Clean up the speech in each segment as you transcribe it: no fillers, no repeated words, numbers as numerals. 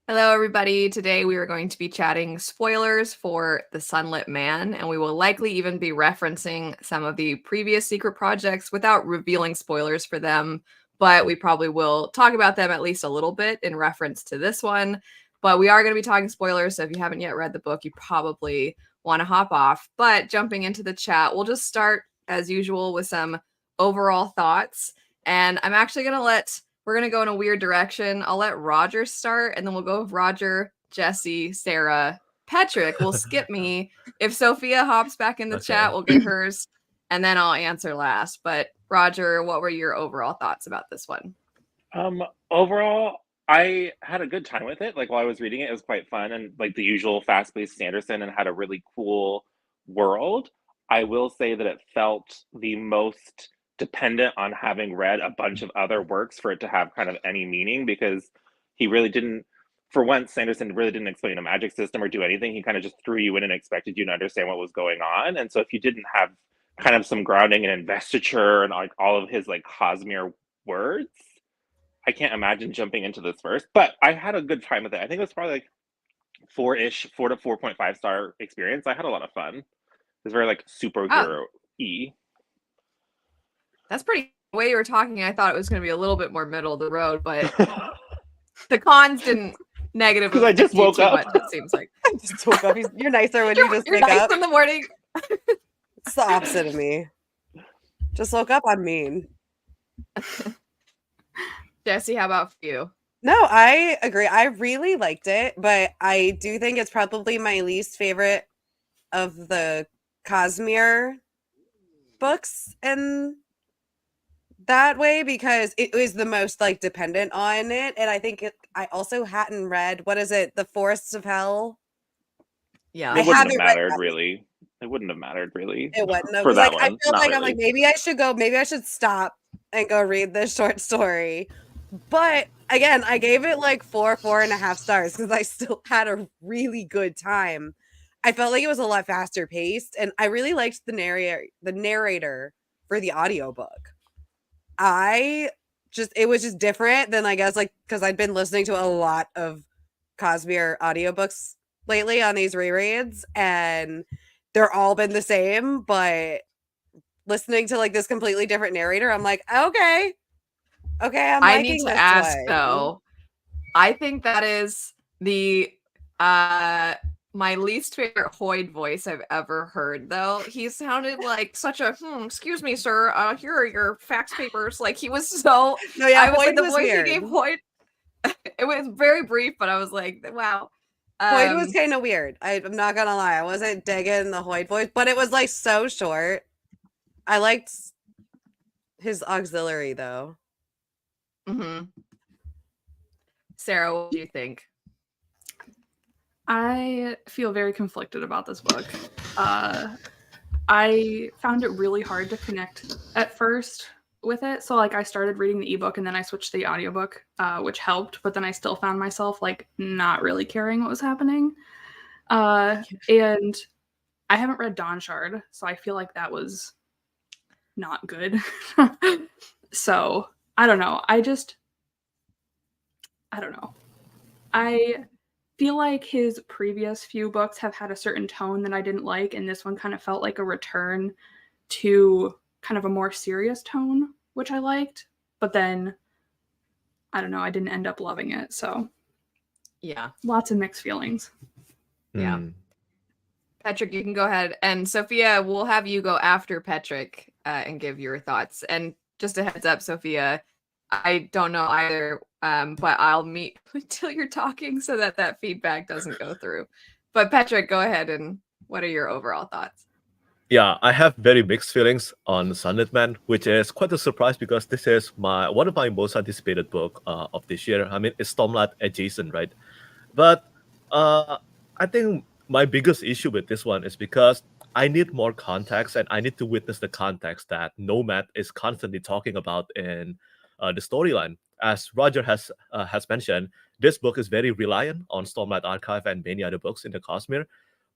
Hello, everybody. Today we are going to be chatting spoilers for The Sunlit Man, and we will likely even be referencing some of the previous secret projects without revealing spoilers for them, but we probably will talk about them at least a little bit in reference to this one. But we are going to be talking spoilers, so if you haven't yet read the book, you probably want to hop off. But jumping into the chat, we'll just start as usual with some overall thoughts. And I'm actually going to we're going to go in a weird direction. I'll let Roger start, and then we'll go with Roger, Jesse, Sarah, Patrick. We'll skip me. If Sophia hops back in the chat, we'll get hers, and then I'll answer last. But Roger, what were your overall thoughts about this one? Overall, I had a good time with it. Like while I was reading it, it was quite fun and like the usual fast-paced Sanderson and had a really cool world. I will say that it felt the most dependent on having read a bunch of other works for it to have kind of any meaning because he really didn't, for once, Sanderson really didn't explain a magic system or do anything. He kind of just threw you in and expected you to understand what was going on. And so if you didn't have kind of some grounding in investiture and like all of his like Cosmere words, I can't imagine jumping into this first, but I had a good time with it. I think it was probably like four-ish, 4 to 4.5 star experience. I had a lot of fun. It was very like Oh, superhero-y. that's pretty. The way you were talking, I thought it was going to be a little bit more middle of the road, but the cons didn't negatively Because I just affect you woke too up. much, it seems like. I just woke up. You're nicer when you just You're wake nice up. in the morning. It's the opposite of me. Just woke up, I'm mean. Jesse, how about for you? No, I agree. I really liked it, but I do think it's probably my least favorite of the Cosmere books in that way because it was the most like dependent on it. And I think I also hadn't read, what is it, The Forests of Hell? Yeah. I It wouldn't have haven't read mattered that. really. It wouldn't have mattered really It wouldn't have, for because that like I one. feel Not like I'm like really. maybe I should go, maybe I should stop and go read this short story. But again, I gave it like 4.5 stars because I still had a really good time. I felt like it was a lot faster paced, and I really liked the narrator for the audiobook. I just it was just different than I guess like because I'd been listening to a lot of Cosmere audiobooks lately on these rereads, and they're all been the same, but listening to like this completely different narrator, I'm like, okay, I'm I need liking to this ask one. though. I think that is the uh my least favorite Hoyd voice I've ever heard though. He sounded like such a excuse me, sir. Here are your fax papers. Like he was so No, yeah, I was Hoyd like the was voice he weird. gave Hoyd it was very brief, but I was like, wow. Hoyd was kind of weird. I'm not gonna lie, I wasn't digging the Hoyd voice, but it was like so short. I liked his auxiliary though. Mm-hmm. Sarah, what do you think? I feel very conflicted about this book. I found it really hard to connect at first with it. So like I started reading the ebook and then I switched to the audiobook, which helped, but then I still found myself like not really caring what was happening. And I haven't read Dawn Shard, so I feel like that was not good. So I don't know. I don't know. I feel like his previous few books have had a certain tone that I didn't like, and this one kind of felt like a return to kind of a more serious tone, which I liked. But then, I don't know, I didn't end up loving it. So, Yeah. lots of mixed feelings. Yeah. Patrick, you can go ahead. And Sophia, we'll have you go after Patrick and give your thoughts. And just a heads up, Sophia, I don't know either, but I'll mute until you're talking so that that feedback doesn't go through. But Patrick, go ahead, and what are your overall thoughts? Yeah, I have very mixed feelings on Sunlit Man, which is quite a surprise because this is one of my most anticipated book of this year. I mean, it's Stormlight adjacent, right? But I think my biggest issue with this one is because I need more context and I need to witness the context that Nomad is constantly talking about in the storyline. As Roger has mentioned, this book is very reliant on Stormlight Archive and many other books in the Cosmere,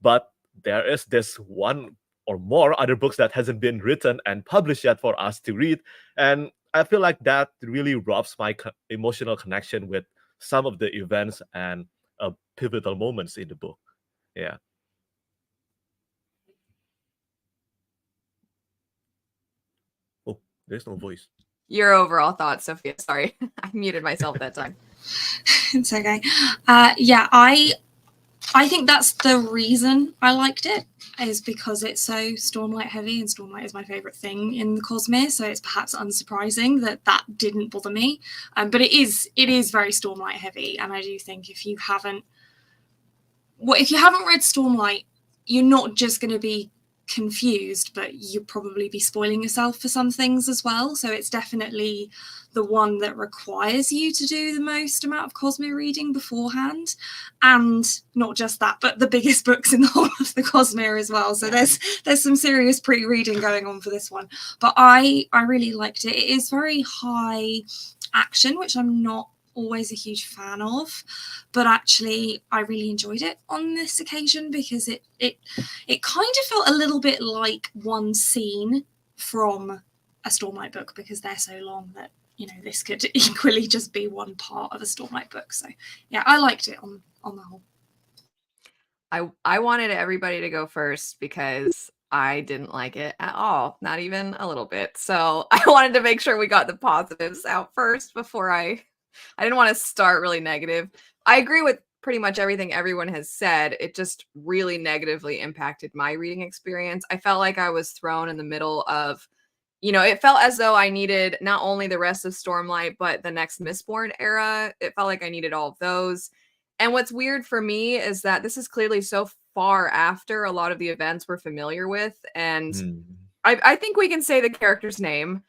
but there is this one or more other books that hasn't been written and published yet for us to read, and I feel like that really robs my emotional connection with some of the events and pivotal moments in the book. Yeah. Oh, there's no voice. Your overall thoughts, Sophia. Sorry, I muted myself that time. It's okay. Yeah, I think that's the reason I liked it, is because it's so Stormlight heavy, and Stormlight is my favorite thing in the Cosmere, so it's perhaps unsurprising that that didn't bother me. But it is very Stormlight heavy, and I do think if you haven't read Stormlight, you're not just going to be confused, but you'll probably be spoiling yourself for some things as well. So it's definitely the one that requires you to do the most amount of Cosmere reading beforehand, and not just that, but the biggest books in the whole of the Cosmere as well. So there's some serious pre-reading going on for this one. But I really liked it. It is very high action, which I'm not always a huge fan of, but actually I really enjoyed it on this occasion, because it kind of felt a little bit like one scene from a Stormlight book, because they're so long that, you know, this could equally just be one part of a Stormlight book. So yeah, I liked it on the whole. I wanted everybody to go first because I didn't like it at all, not even a little bit. So I wanted to make sure we got the positives out first before I didn't want to start really negative. I agree with pretty much everything everyone has said. It just really negatively impacted my reading experience. I felt like I was thrown in the middle of, you know, it felt as though I needed not only the rest of Stormlight, but the next Mistborn era. It felt like I needed all of those. And what's weird for me is that this is clearly so far after a lot of the events we're familiar with. And I think we can say the character's name.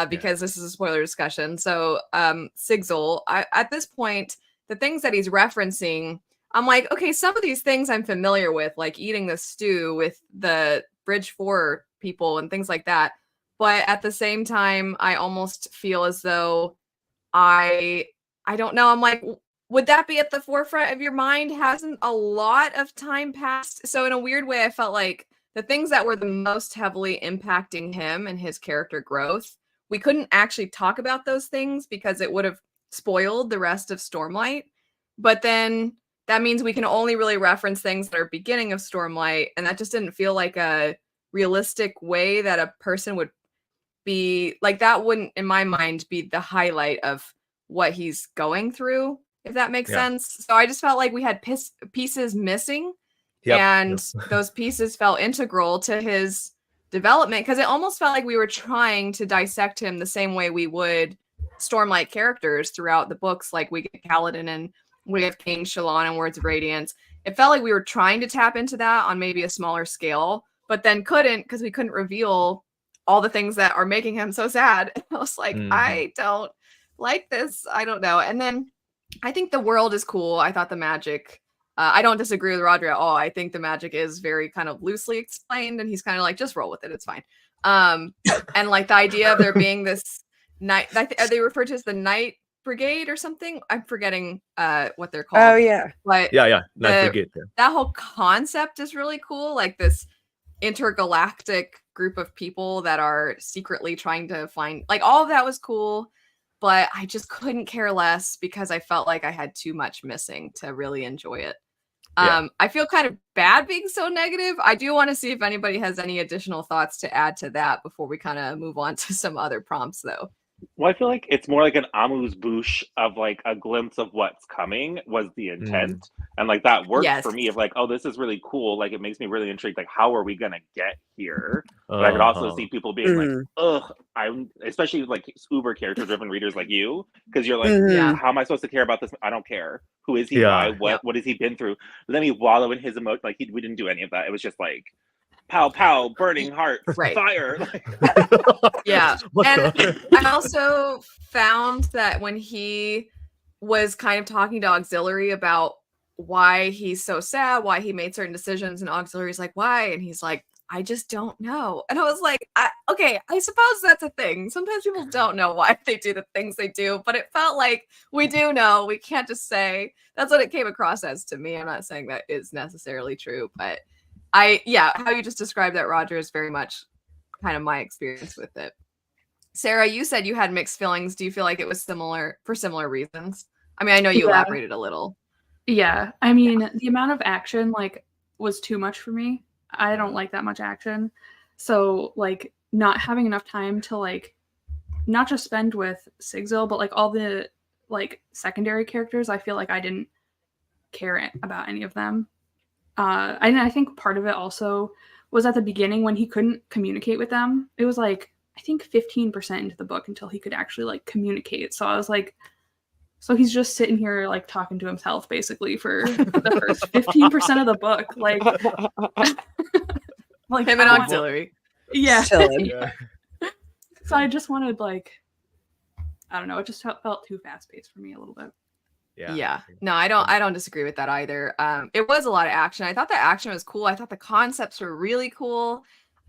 Because this is a spoiler discussion. So Sigzil, at this point, the things that he's referencing, I'm like, okay, some of these things I'm familiar with, like eating the stew with the Bridge 4 people and things like that. But at the same time, I almost feel as though I don't know. I'm like, would that be at the forefront of your mind? Hasn't a lot of time passed? So in a weird way, I felt like the things that were the most heavily impacting him and his character growth, we couldn't actually talk about those things because it would have spoiled the rest of Stormlight. But then that means we can only really reference things that are beginning of Stormlight. And that just didn't feel like a realistic way that a person would be like, that wouldn't, in my mind, be the highlight of what he's going through, if that makes sense. So I just felt like we had pieces missing. And those pieces felt integral to his development, because it almost felt like we were trying to dissect him the same way we would Stormlight characters throughout the books. Like we get Kaladin and we have King Shallan and Words of Radiance. It felt like we were trying to tap into that on maybe a smaller scale, but then couldn't, because we couldn't reveal all the things that are making him so sad. I was like, I don't like this. I don't know. And then I think the world is cool. I thought the magic, I don't disagree with Roger at all. I think the magic is very kind of loosely explained, and he's kind of like, just roll with it. It's fine. And like the idea of there being this night, are they referred to as the Night Brigade or something? I'm forgetting what they're called. Oh yeah. But Night Brigade. Yeah. That whole concept is really cool. Like this intergalactic group of people that are secretly trying to find, like, all of that was cool. But I just couldn't care less because I felt like I had too much missing to really enjoy it. I feel kind of bad being so negative. I do want to see if anybody has any additional thoughts to add to that before we kind of move on to some other prompts, though. Well, I feel like it's more like an amuse-bouche of like a glimpse of what's coming was the intent. And like that worked for me of like, oh, this is really cool. Like it makes me really intrigued. Like, how are we going to get here? But I could also see people being like, ugh, I'm especially like uber character-driven readers like you, because you're like, how am I supposed to care about this? I don't care. Who is he? Why? What has he been through? Let me wallow in his emotion. Like we didn't do any of that. It was just like, pow pow, burning heart, fire. Yeah. And I also found that when he was kind of talking to Auxiliary about why he's so sad, why he made certain decisions, and Auxiliary's like, why? And he's like, I just don't know. And I was like, okay, I suppose that's a thing. Sometimes people don't know why they do the things they do, but it felt like we do know. We can't just say. That's what it came across as to me. I'm not saying that is necessarily true, but how you just described that, Roger, is very much kind of my experience with it. Sarah, you said you had mixed feelings. Do you feel like it was similar for similar reasons? I mean, I know you elaborated a little. Yeah, I mean, the amount of action like was too much for me. I don't like that much action. So like not having enough time to like not just spend with Sigzil, but like all the like secondary characters, I feel like I didn't care about any of them. And I think part of it also was at the beginning when he couldn't communicate with them. It was like I think 15% into the book until he could actually like communicate. So I was like, so he's just sitting here like talking to himself basically for the first 15% of the book. Like Like him and auxiliary. Yeah. Chilling. Yeah. So I just wanted like I don't know, it just felt too fast paced for me a little bit. Yeah. No, I don't disagree with that either. It was a lot of action. I thought the action was cool. I thought the concepts were really cool.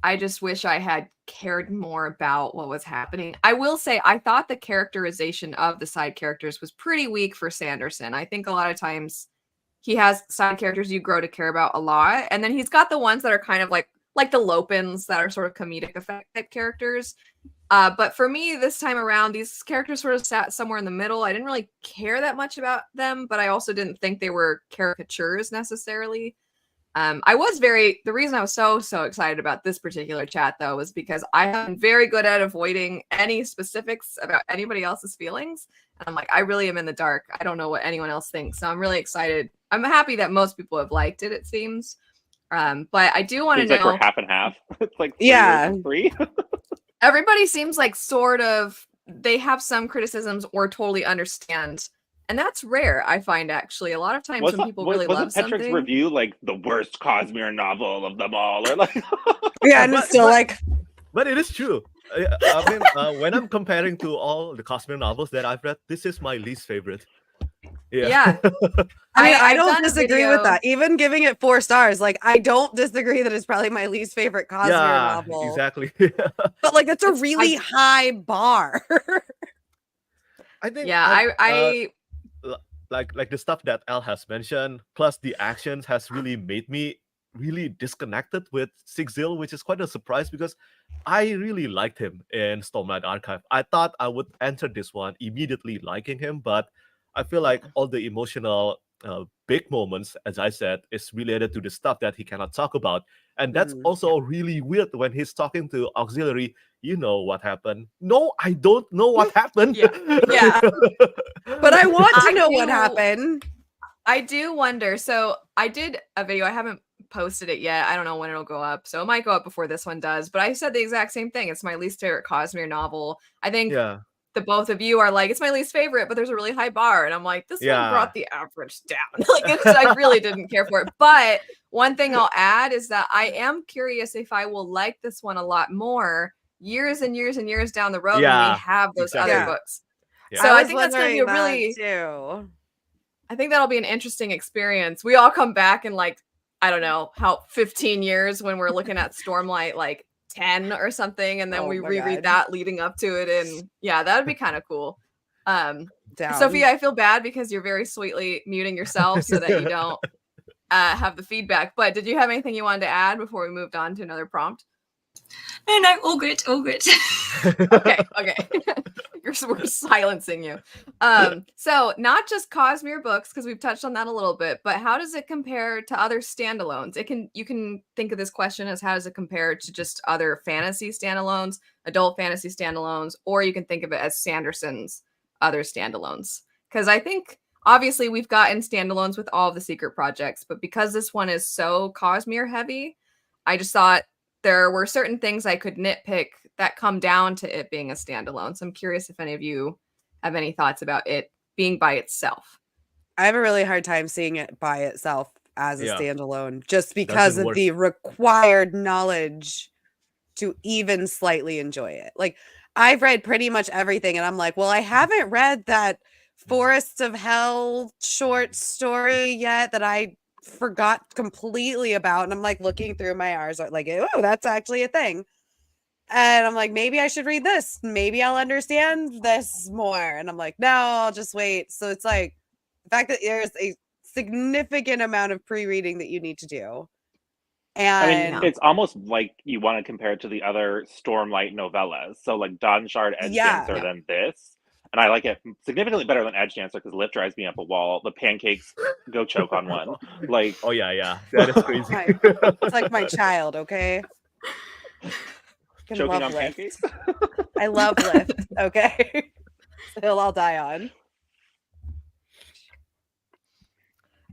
I just wish I had cared more about what was happening. I will say I thought the characterization of the side characters was pretty weak for Sanderson. I think a lot of times he has side characters you grow to care about a lot, and then he's got the ones that are kind of like the Lopins that are sort of comedic effect type characters. But for me, this time around, these characters sort of sat somewhere in the middle. I didn't really care that much about them, but I also didn't think they were caricatures necessarily. The reason I was so excited about this particular chat, though, was because I am very good at avoiding any specifics about anybody else's feelings. And I'm like, I really am in the dark. I don't know what anyone else thinks. So I'm really excited. I'm happy that most people have liked it, it seems. But I do want to know. Like we're half and half. It's like three. Everybody seems like sort of they have some criticisms or totally understand. And that's rare, I find, actually. A lot of times when people really love something. Wasn't Petrik's review like the worst Cosmere novel of them all? Or like Yeah, and it's still like... But it is true. I mean, when I'm comparing to all the Cosmere novels that I've read, this is my least favorite. Yeah. I mean, I don't disagree with that. Even giving it 4 stars, like, I don't disagree that it's probably my least favorite Cosmere novel. Exactly. But, like, it's a really high bar. I think... I like the stuff that Al has mentioned, plus the actions has really made me really disconnected with Sigzil, which is quite a surprise because I really liked him in Stormlight Archive. I thought I would enter this one immediately liking him, but I feel like all the emotional big moments, as I said, is related to the stuff that he cannot talk about. And that's also really weird when he's talking to auxiliary. You know what happened? No, I don't know what happened. Yeah. But I want to know what happened. I do wonder. So I did a video. I haven't posted it yet. I don't know when it'll go up. So it might go up before this one does. But I said the exact same thing. It's my least favorite Cosmere novel. I think the both of you are like, it's my least favorite, but there's a really high bar. And I'm like, this one brought the average down. I really didn't care for it. But one thing I'll add is that I am curious if I will like this one a lot more years and years and years down the road when we have those other books. Yeah. So I think that's going to be a really... too. I think that'll be an interesting experience. We all come back in like, I don't know, how 15 years when we're looking at Stormlight like 10 or something, and then we reread that leading up to it, and that would be kind of cool. Sophia, I feel bad because you're very sweetly muting yourself so that you don't have the feedback, but did you have anything you wanted to add before we moved on to another prompt? No, all good. Okay. We're silencing you. So not just Cosmere books, because we've touched on that a little bit, but how does it compare to other standalones? You can think of this question as how does it compare to just other fantasy standalones, adult fantasy standalones, or you can think of it as Sanderson's other standalones. Because I think obviously we've gotten standalones with all of the secret projects, but because this one is so Cosmere heavy, I just thought there were certain things I could nitpick that come down to it being a standalone. So I'm curious if any of you have any thoughts about it being by itself. I have a really hard time seeing it by itself as a standalone, just because of the required knowledge to even slightly enjoy it. Like, I've read pretty much everything, and I'm like, well, I haven't read that Forests of Hell short story yet that I forgot completely about, and I'm like looking through my R's like, oh, that's actually a thing, and I'm like, maybe I should read this, maybe I'll understand this more, and I'm like, no, I'll just wait. So it's like the fact that there's a significant amount of pre-reading that you need to do, and I mean, it's almost like you want to compare it to the other Stormlight novellas, so like Dawnshard edge dancer than this, and I like it significantly better than Edge Dancer because Lip drives me up a wall. The pancakes, go choke on one. Like, Oh yeah, that is crazy. It's like my child, okay? choking on Lift. pancakes. I love Lift, okay? It's a hill I'll die on.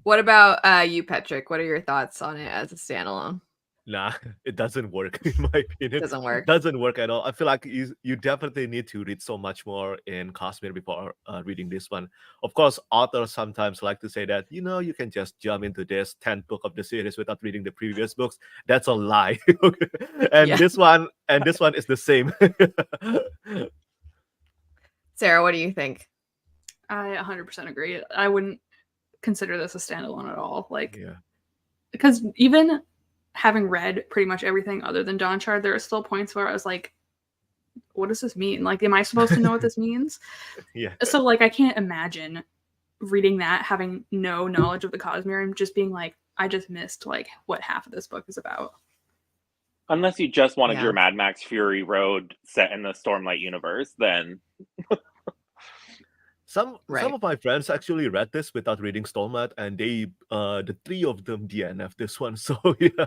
What about you, Patrick? What are your thoughts on it as a standalone? Nah, it doesn't work in my opinion. Doesn't work. Doesn't work at all. I feel like you definitely need to read so much more in Cosmere before reading this one. Of course, authors sometimes like to say that you can just jump into this 10th book of the series without reading the previous books. That's a lie. And Yeah. this one is the same. Sarah, what do you think? I 100% agree. I wouldn't consider this a standalone at all. Like, Yeah. because even having read pretty much everything other than Dawn Shard, there are still points where I was like, what does this mean? Like, am I supposed to know what this means? Yeah. So, like, I can't imagine reading that, having no knowledge of the Cosmere, and just being like, I just missed, like, what half of this book is about. Unless you just wanted Yeah. your Mad Max Fury Road set in the Stormlight universe, then Some Right. of my friends actually read this without reading Stormlight, and they the three of them DNF this one. So yeah.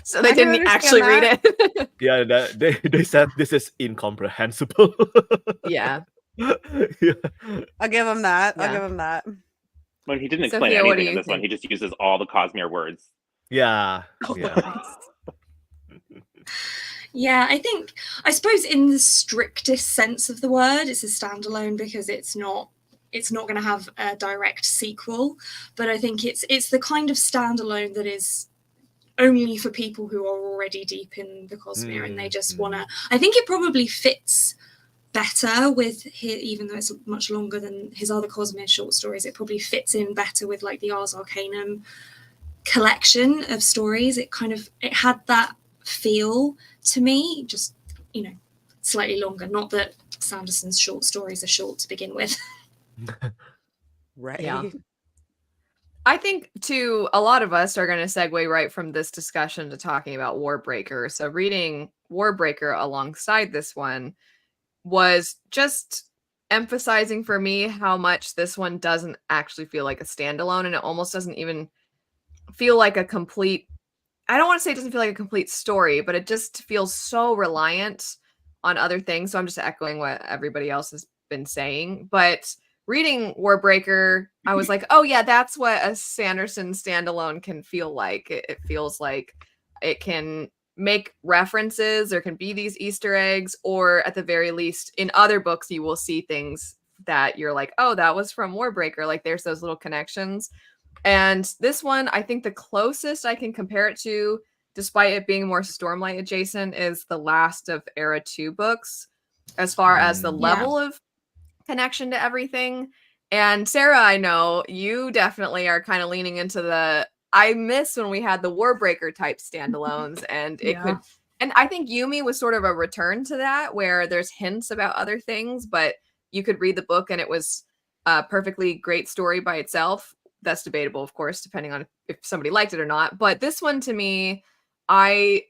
So they I can didn't actually read understand it. Yeah, they said this is incomprehensible. Yeah. Yeah. I'll give him that. Yeah. I'll give him that. when he didn't explain Sophia, what do anything in you this one, think? he just uses all the Cosmere words. Yeah. Oh, Yeah. Yeah, I suppose in the strictest sense of the word, it's a standalone because it's not going to have a direct sequel. But I think it's the kind of standalone that is only for people who are already deep in the Cosmere and they just want to. I think it probably fits better with even though it's much longer than his other Cosmere short stories. It probably fits in better with like the Ars Arcanum collection of stories. It had that feel to me, just slightly longer. Not that Sanderson's short stories are short to begin with. Right. Yeah. I think, too, a lot of us are going to segue right from this discussion to talking about Warbreaker. So reading Warbreaker alongside this one was just emphasizing for me how much this one doesn't actually feel like a standalone, and it almost doesn't even feel like a complete, I don't want to say it doesn't feel like a complete story, but it just feels so reliant on other things. So I'm just echoing what everybody else has been saying. But reading Warbreaker, I was like, oh yeah, that's what a Sanderson standalone can feel like. It feels like it can make references, there can be these Easter eggs, or at the very least, in other books, you will see things that you're like, oh, that was from Warbreaker. Like there's those little connections. And this one, I think the closest I can compare it to, despite it being more Stormlight adjacent, is the last of Era 2 books, as far as the level of connection to everything. And Sarah, I know you definitely are kind of leaning into the, I miss when we had the Warbreaker type standalones, and it could, and I think Yumi was sort of a return to that, where there's hints about other things, but you could read the book and it was a perfectly great story by itself. That's debatable, of course, depending on if somebody liked it or not. But this one, to me, I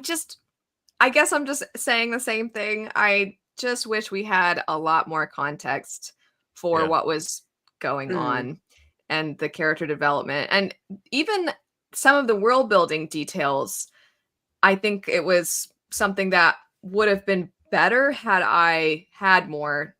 guess I'm just saying the same thing. I just wish we had a lot more context for what was going on and the character development. And even some of the world building details, I think it was something that would have been better had I had more.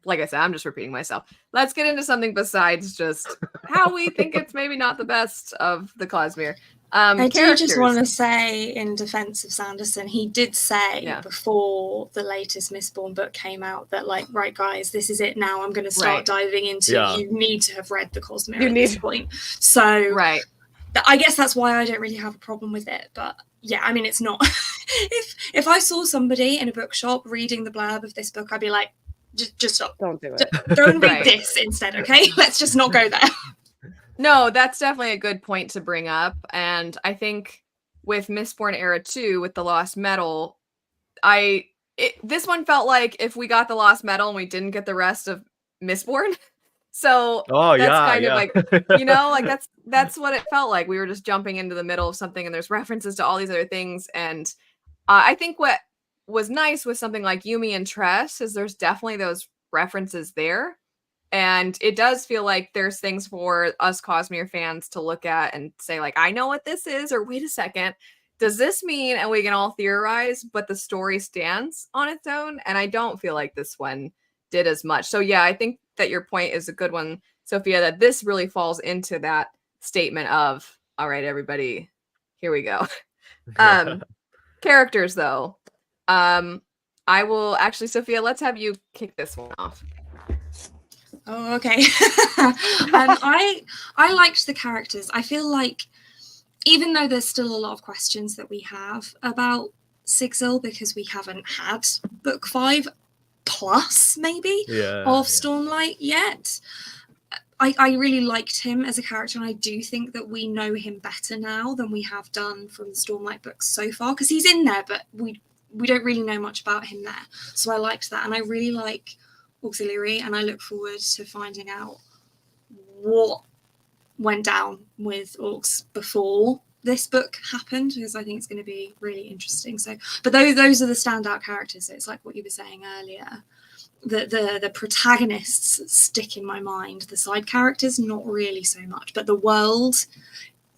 Like I said, I'm just repeating myself. Let's get into something besides just how we think it's maybe not the best of the Cosmere. I do just want to say, in defense of Sanderson, he did say before the latest Mistborn book came out that, like, right, guys, this is it now. I'm going to start diving into. You need to have read the Cosmere at this point. So, I guess that's why I don't really have a problem with it. But yeah, I mean, it's not. if I saw somebody in a bookshop reading the blurb of this book, I'd be like, just stop. Don't do it. Go and read this instead, okay? Let's just not go there. No, that's definitely a good point to bring up. And I think with Mistborn Era 2, with the Lost Metal, this one felt like if we got the Lost Metal and we didn't get the rest of Mistborn. So that's kind of like, like that's what it felt like. We were just jumping into the middle of something and there's references to all these other things. And I think what was nice with something like Yumi and Tress is there's definitely those references there. And it does feel like there's things for us Cosmere fans to look at and say, like, I know what this is, or wait a second, does this mean? And we can all theorize, but the story stands on its own. And I don't feel like this one did as much. So yeah, I think that your point is a good one, Sophia, that this really falls into that statement of, all right, everybody, here we go. Characters, though. I will actually, Sophia, let's have you kick this one off. Oh, okay. I liked the characters. I feel like even though there's still a lot of questions that we have about Sigzil because we haven't had book 5 plus maybe of Stormlight yet, I really liked him as a character, and I do think that we know him better now than we have done from the Stormlight books so far, because he's in there, but we don't really know much about him there. So I liked that, and I really like Auxiliary, and I look forward to finding out what went down with Orcs before this book happened, because I think it's going to be really interesting. So, but those are the standout characters. So it's like what you were saying earlier. The protagonists stick in my mind. The side characters, not really so much. But the world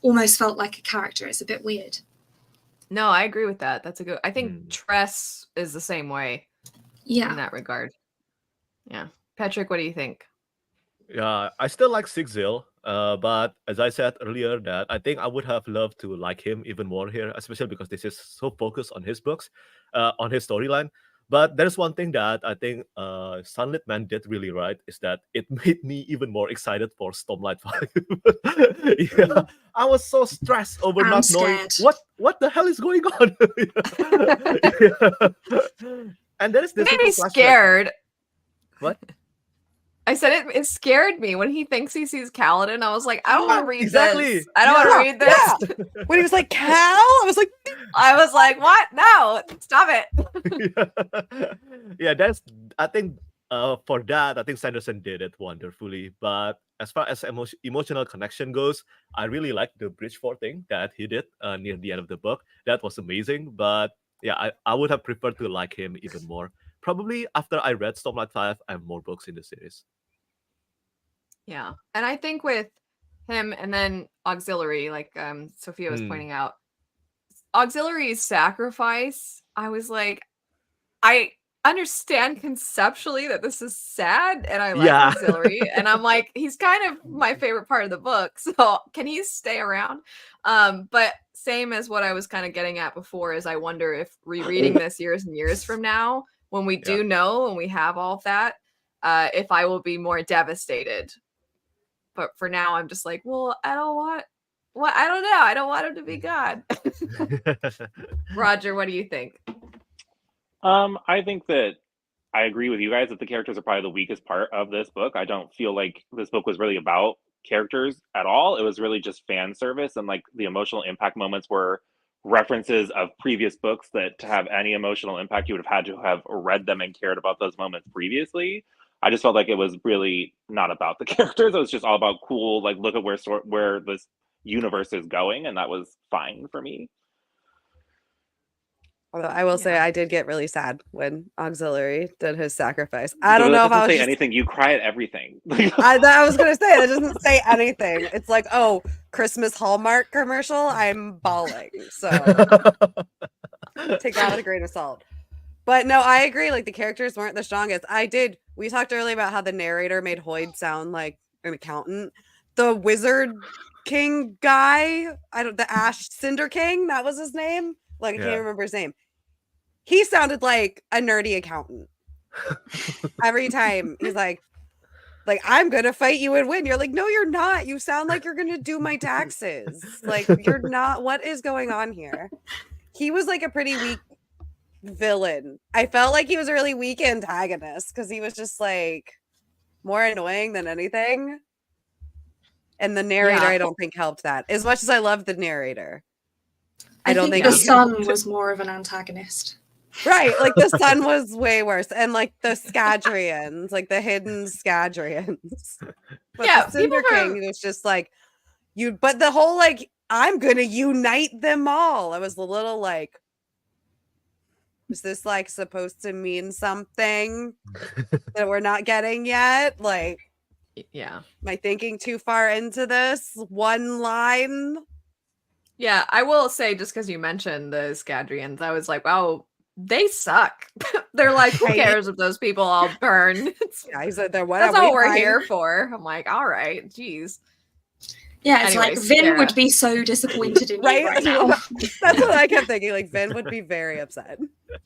almost felt like a character. It's a bit weird. No, I agree with that. That's a good. I think Tress is the same way. Yeah. In that regard. Yeah. Patrick, what do you think? Yeah, I still like Sigzil, but as I said earlier, that I think I would have loved to like him even more here, especially because this is so focused on his books, on his storyline. But there's one thing that I think Sunlit Man did really right, is that it made me even more excited for Stormlight 5. Yeah, I was so stressed over not knowing what the hell is going on. And there is this. It made me scared. What? I said it scared me when he thinks he sees Kaladin. I was like, I don't want to read this. I don't want to read this. Yeah. When he was like, Cal, I was like, what? No, stop it. Yeah, I think for that, I think Sanderson did it wonderfully. But as far as emotional connection goes, I really liked the Bridgeford thing that he did near the end of the book. That was amazing. But yeah, I would have preferred to like him even more. Probably after I read Stormlight 5, I have more books in the series. Yeah. And I think with him and then Auxiliary, like Sophia was pointing out, Auxiliary's sacrifice, I was like, I understand conceptually that this is sad, and I like Auxiliary, and I'm like, he's kind of my favorite part of the book, so can he stay around? But same as what I was kind of getting at before, is I wonder if rereading this years and years from now, when we do know and we have all of that, if I will be more devastated. But for now, I'm just like, well, I don't know. I don't want him to be God. Roger, what do you think? I think that I agree with you guys that the characters are probably the weakest part of this book. I don't feel like this book was really about characters at all. It was really just fan service, and like the emotional impact moments were references of previous books that to have any emotional impact, you would have had to have read them and cared about those moments previously. I just felt like it was really not about the characters. It was just all about cool, like, look at where this universe is going, and that was fine for me. Although I will say I did get really sad when Auxiliary did his sacrifice. I don't know if I was say anything. You cry at everything. I was gonna say, that doesn't say anything. It's like, oh, Christmas Hallmark commercial. I'm bawling. So take that with a grain of salt. But no, I agree. Like, the characters weren't the strongest. We talked earlier about how the narrator made Hoyd sound like an accountant. The Wizard King guy, the Ash Cinder King, that was his name. Like, I can't remember his name. He sounded like a nerdy accountant. Every time he's like, I'm gonna fight you and win. You're like, no, you're not. You sound like you're gonna do my taxes. Like, you're not. What is going on here? He was like a pretty weak villain. I felt like he was a really weak antagonist because he was just like more annoying than anything. And the narrator, I don't think, helped that. As much as I love the narrator, I don't think the sun was more of an antagonist. Right, like the sun was way worse, and like the Scadrians, like the hidden Scadrians. But the Cinder King was just like but the whole like, I'm gonna unite them all. I was a little like, Is this like supposed to mean something that we're not getting yet? Like, Yeah. am I thinking too far into this one line? Yeah, I will say, just because you mentioned the Scadrians, I was like, wow, they suck. They're like, who Right. cares if those people all burn? Yeah, he said they're That's whatever. not what we're here for. I'm like, all right, geez. Yeah, it's Anyways, like Vin Sarah. would be so disappointed in Right? you right now. That's what I kept thinking. Like, Vin would be very upset.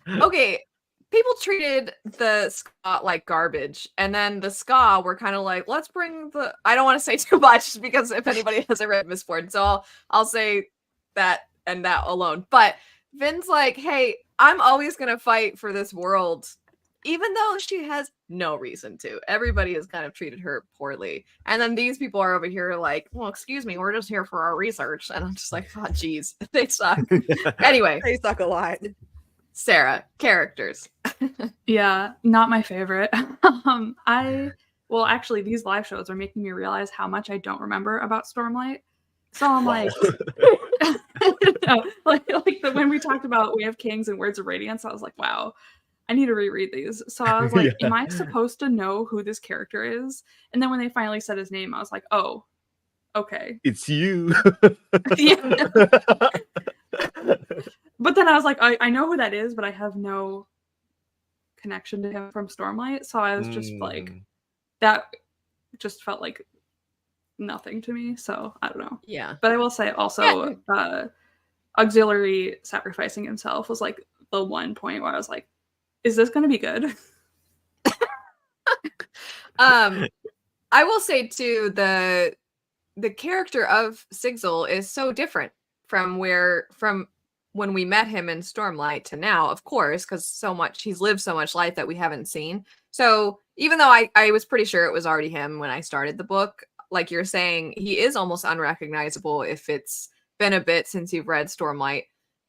Okay, people treated the ska like garbage, and then the ska were kind of like, let's bring the. I don't want to say too much because if anybody hasn't read Mistborn, so I'll say that and that alone. But Vin's like, hey, I'm always gonna fight for this world, even though she has no reason to. Everybody has kind of treated her poorly, and then these people are over here like, well, excuse me, we're just here for our research, and I'm just like, oh, geez, they suck. Anyway, They suck a lot. Sarah, characters. Yeah, not my favorite. Well, actually, these live shows are making me realize how much I don't remember about Stormlight. So I'm like, no, when we talked about Way of Kings and Words of Radiance, I was like, wow, I need to reread these. So I was like, am I supposed to know who this character is? And then when they finally said his name, I was like, oh, okay. It's you. Yeah. But then I was like, I know who that is, but I have no connection to him from Stormlight. So I was just like, that just felt like nothing to me. So I don't know. Yeah. But I will say also, Auxiliary sacrificing himself was like the one point where I was like, is this going to be good? I will say too, the character of Sigil is so different from when we met him in Stormlight to now, of course, because he's lived so much life that we haven't seen. So even though I was pretty sure it was already him when I started the book, like you're saying, he is almost unrecognizable if it's been a bit since you've read Stormlight.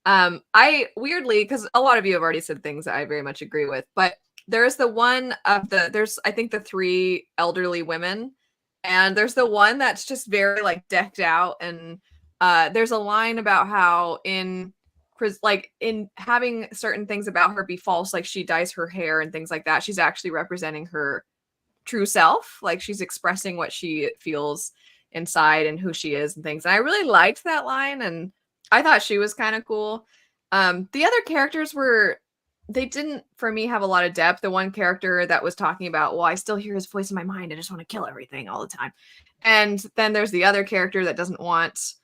I weirdly, because a lot of you have already said things that I very much agree with, but there's I think the three elderly women, and there's the one that's just very like decked out, and there's a line about how in having certain things about her be false, like she dyes her hair and things like that, she's actually representing her true self, like she's expressing what she feels inside and who she is and things. And I really liked that line, and I thought she was kind of cool. The other characters they didn't, for me, have a lot of depth. The one character that was talking about, well, I still hear his voice in my mind, I just want to kill everything all the time. And then there's the other character that doesn't want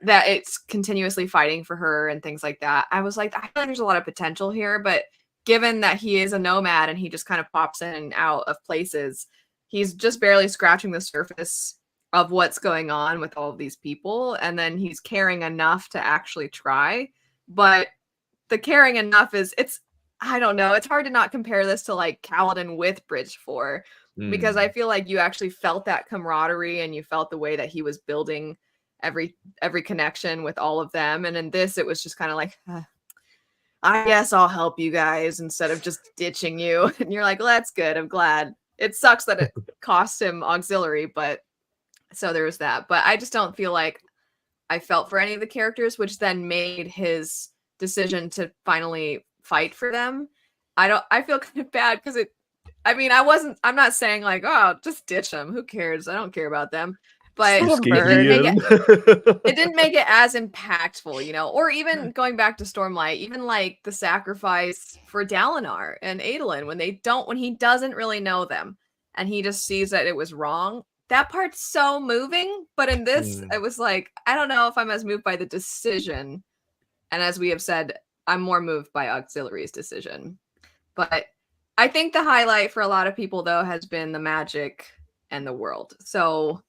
that, it's continuously fighting for her and things like that. I was like, I feel like there's a lot of potential here, but given that he is a nomad and he just kind of pops in and out of places, he's just barely scratching the surface of what's going on with all of these people. And then he's caring enough to actually try. But the caring enough I don't know, it's hard to not compare this to like Kaladin with Bridge 4, because I feel like you actually felt that camaraderie and you felt the way that he was building every connection with all of them. And in this, it was just kind of like, I guess I'll help you guys instead of just ditching you. And you're like, well, that's good. I'm glad. It sucks that it cost him auxiliary, but so there was that. But I just don't feel like I felt for any of the characters, which then made his decision to finally fight for them. I feel kind of bad because I'm not saying like, oh, just ditch them. Who cares? I don't care about them. But it didn't make it as impactful, or even going back to Stormlight, even like the sacrifice for Dalinar and Adolin when he doesn't really know them and he just sees that it was wrong. That part's so moving. But in this, it was like, I don't know if I'm as moved by the decision. And as we have said, I'm more moved by Auxiliary's decision. But I think the highlight for a lot of people, though, has been the magic and the world. So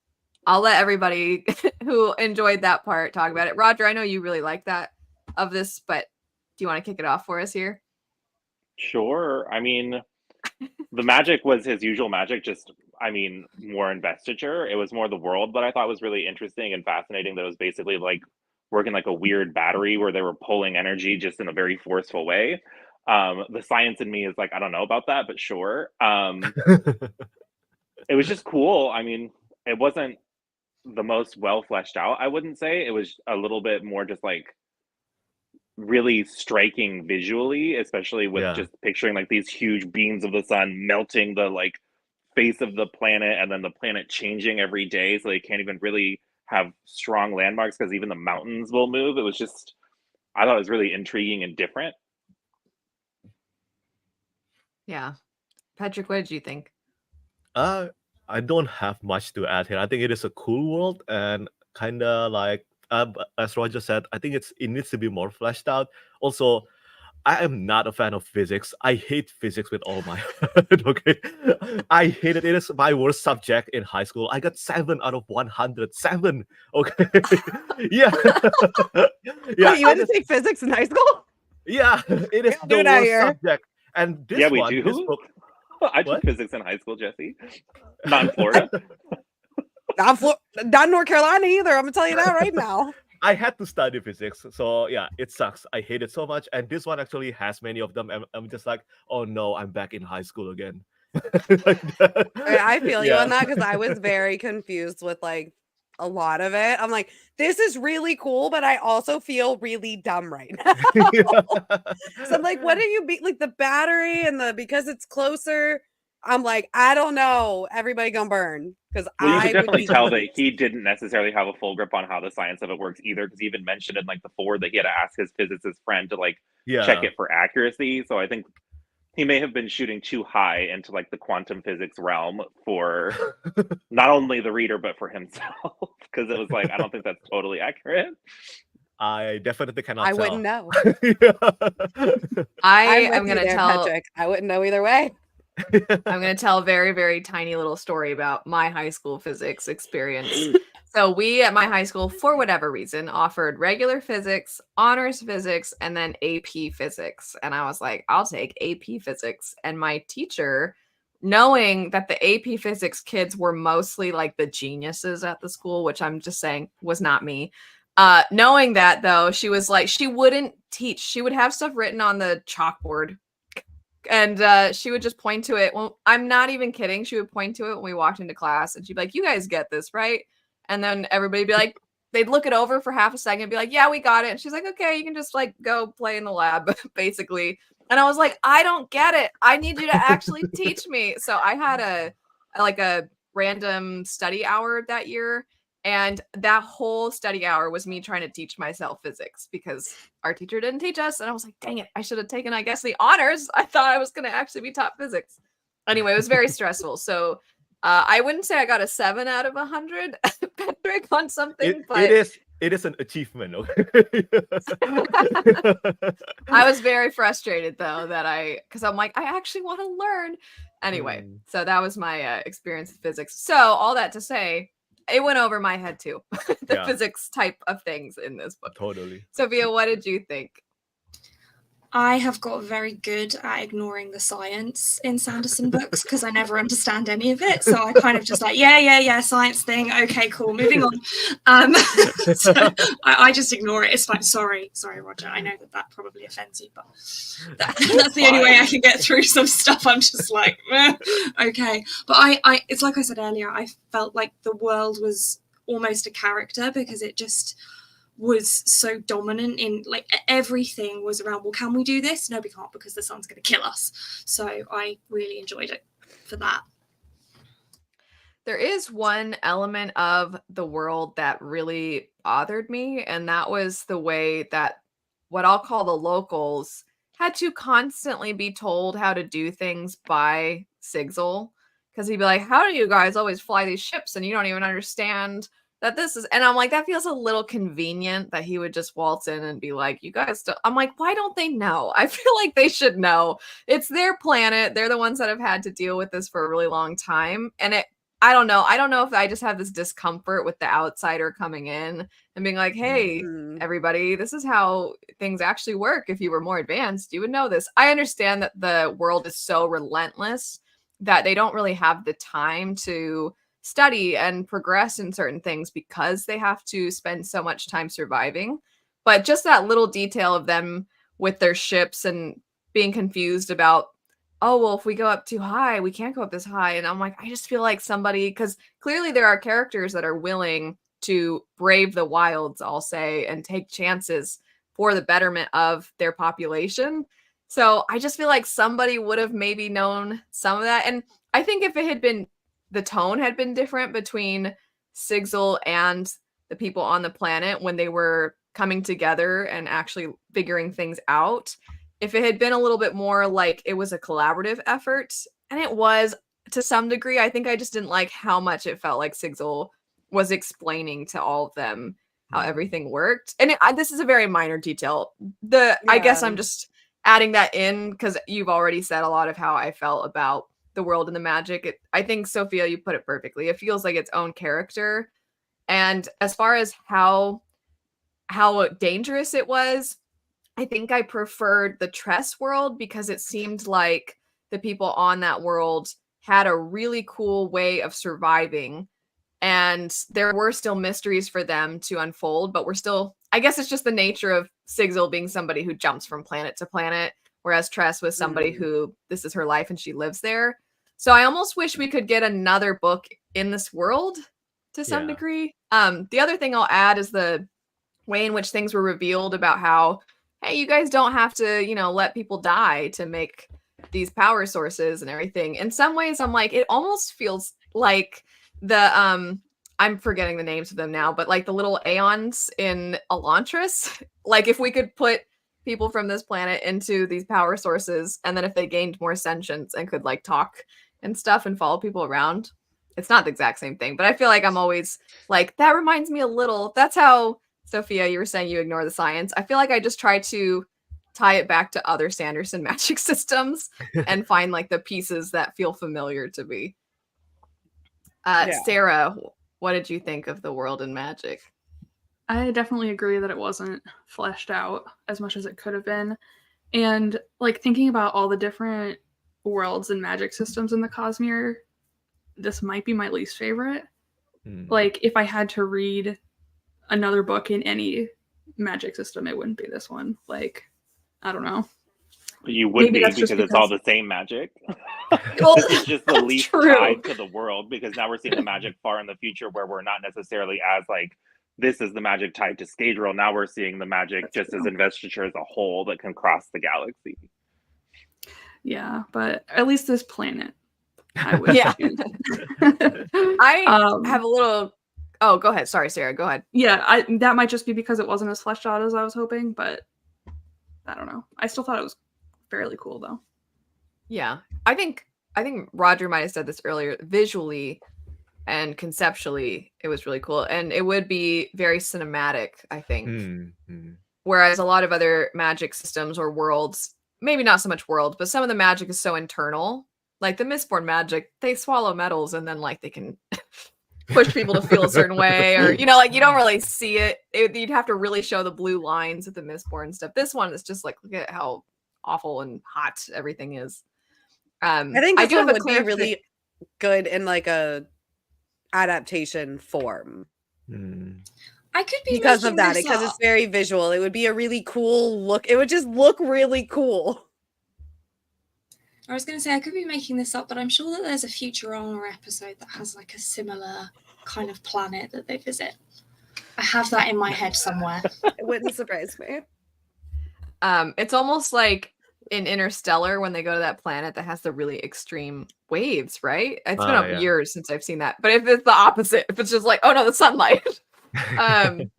I'll let everybody who enjoyed that part talk about it. Roger, I know you really like that of this, but do you want to kick it off for us here? Sure. I mean, the magic was his usual magic, just, more investiture. It was more the world that I thought was really interesting and fascinating. That was basically like working like a weird battery where they were pulling energy just in a very forceful way. The science in me is like, I don't know about that, but sure. It was just cool. It wasn't the most well fleshed out, I wouldn't say. It was a little bit more just like really striking visually, especially with Yeah. just picturing like these huge beams of the sun melting the like face of the planet, and then the planet changing every day, so they can't even really have strong landmarks because even the mountains will move. It was just, I thought it was really intriguing and different. Yeah. Patrick, what did you think? I don't have much to add here. I think it is a cool world and kind of like, as Roger said, I think it needs to be more fleshed out. Also, I am not a fan of physics. I hate physics with all my heart. Okay, I hate it. It is my worst subject in high school. I got 7 out of 100. 7. Okay, yeah, yeah. Wait, you had to take physics in high school? Yeah, it is don't the do that worst here. subject. And this We one, do. this book, I took What? physics in high school, Jesse. Not in Florida. Not in North Carolina either. I'm gonna tell you that right now. I had to study physics, so yeah, it sucks. I hate it so much, and this one actually has many of them. And I'm just like, oh no, I'm back in high school again. Like that. I feel you Yeah. on that because I was very confused with like a lot of it. I'm like, this is really cool, but I also feel really dumb right now. So I'm like, what are you like the battery and the because it's closer? I'm like, I don't know. Everybody gonna burn because Well, you I could would definitely be tell that confused. he didn't necessarily have a full grip on how the science of it works either, because he even mentioned in like the forward that he had to ask his physicist friend to like check Yeah. it for accuracy. So I think he may have been shooting too high into like the quantum physics realm for not only the reader but for himself, because it was like, I don't think that's totally accurate. I definitely cannot I tell. wouldn't know. I I'm am with you going to there, tell Patrick. I wouldn't know either way. I'm going to tell a very, very tiny little story about my high school physics experience. So we at my high school, for whatever reason, offered regular physics, honors physics, and then AP physics. And I was like, I'll take AP physics. And my teacher, knowing that the AP physics kids were mostly like the geniuses at the school, which I'm just saying was not me. Knowing that though, she was like, she wouldn't teach. She would have stuff written on the chalkboard. And she would just point to it. Well, I'm not even kidding. She would point to it when we walked into class and she'd be like, you guys get this, right? And then everybody'd be like, they'd look it over for half a second and be like, yeah, we got it. And she's like, okay, you can just like go play in the lab, basically. And I was like, I don't get it. I need you to actually teach me. So I had a random study hour that year. And that whole study hour was me trying to teach myself physics because our teacher didn't teach us. And I was like, dang it, I should have taken, I guess, the honors. I thought I was going to actually be taught physics. Anyway, it was very stressful. So I wouldn't say I got a 7 out of 100, Patrick, on something, but it is an achievement. Okay? I was very frustrated though because I'm like, I actually want to learn. Anyway, so that was my experience with physics. So all that to say, it went over my head too, the physics type of things in this book. Totally. Sophia, what did you think? I have got very good at ignoring the science in Sanderson books because I never understand any of it. So I kind of just like, yeah, science thing. Okay, cool, moving on. So I just ignore it. It's fine. Sorry, Roger. I know that probably offends you, but that's the only way I can get through some stuff. I'm just like, okay. But I it's like I said earlier, I felt like the world was almost a character because it just was so dominant in like everything was around, well, can we do this? No, we can't because the sun's going to kill us. So I really enjoyed it for that. There is one element of the world that really bothered me, and that was the way that what I'll call the locals had to constantly be told how to do things by Sigil, because he'd be like, how do you guys always fly these ships and you don't even understand that this is, and I'm like, that feels a little convenient that he would just waltz in and be like, you guys I'm like, why don't they know? I feel like they should know. It's their planet. They're the ones that have had to deal with this for a really long time. And I don't know if I just have this discomfort with the outsider coming in and being like, hey, everybody, this is how things actually work. If you were more advanced, you would know this. I understand that the world is so relentless that they don't really have the time to study and progress in certain things because they have to spend so much time surviving. But just that little detail of them with their ships and being confused about, oh, well, if we go up too high, we can't go up this high. And I'm like, I just feel like somebody, because clearly there are characters that are willing to brave the wilds, I'll say, and take chances for the betterment of their population. So I just feel like somebody would have maybe known some of that. And I think if it had been, the tone had been different between Sigil and the people on the planet when they were coming together and actually figuring things out, if it had been a little bit more like it was a collaborative effort, and it was to some degree, I think I just didn't like how much it felt like Sigil was explaining to all of them how everything worked. And this is a very minor detail. I guess I'm just adding that in because you've already said a lot of how I felt about the world and the magic. I think, Sophia, you put it perfectly. It feels like its own character. And as far as how dangerous it was, I think I preferred the Tress world because it seemed like the people on that world had a really cool way of surviving. And there were still mysteries for them to unfold, but we're still, I guess it's just the nature of Sigil being somebody who jumps from planet to planet, whereas Tress was somebody who, this is her life and she lives there. So I almost wish we could get another book in this world to some degree. The other thing I'll add is the way in which things were revealed about how, hey, you guys don't have to, let people die to make these power sources and everything. In some ways, I'm like, it almost feels like the I'm forgetting the names of them now, but like the little Aeons in Elantris. Like if we could put people from this planet into these power sources, and then if they gained more sentience and could like talk and stuff and follow people around. It's not the exact same thing, but I feel like I'm always like, that reminds me a little. That's how, Sophia, you were saying you ignore the science. I feel like I just try to tie it back to other Sanderson magic systems and find like the pieces that feel familiar to me. Sarah, what did you think of the world and magic? I definitely agree that it wasn't fleshed out as much as it could have been. And like thinking about all the different worlds and magic systems in the Cosmere, this might be my least favorite. Like if I had to read another book in any magic system, it wouldn't be this one. Like, I don't know. You would be because it's all the same magic. This is just the least tied to the world, because now we're seeing the magic far in the future where we're not necessarily as like, this is the magic tied to Scadrial. Now we're seeing the magic as investiture as a whole that can cross the galaxy. Yeah, but at least this planet, I would. I have a little. Oh, go ahead. Sorry, Sarah. Go ahead. Yeah, that might just be because it wasn't as fleshed out as I was hoping, but I don't know. I still thought it was fairly cool, though. Yeah, I think Roger might have said this earlier. Visually and conceptually, it was really cool, and it would be very cinematic, I think. Whereas a lot of other magic systems or worlds, maybe not so much worlds, but some of the magic is so internal. Like the Mistborn magic, they swallow metals and then like they can push people to feel a certain way, or like you don't really see it. You'd have to really show the blue lines with the Mistborn stuff. This one is just like, look at how awful and hot everything is. I think this one would be really good in like a adaptation form. I could be because of that, because it's very visual. It would be a really cool look. It would just look really cool. I was going to say, I could be making this up, but I'm sure that there's a Futurama episode that has like a similar kind of planet that they visit. I have that in my head somewhere. It wouldn't surprise me. It's almost like in Interstellar when they go to that planet that has the really extreme waves, right? It's been years since I've seen that. But if it's the opposite, if it's just like, oh no, the sunlight. But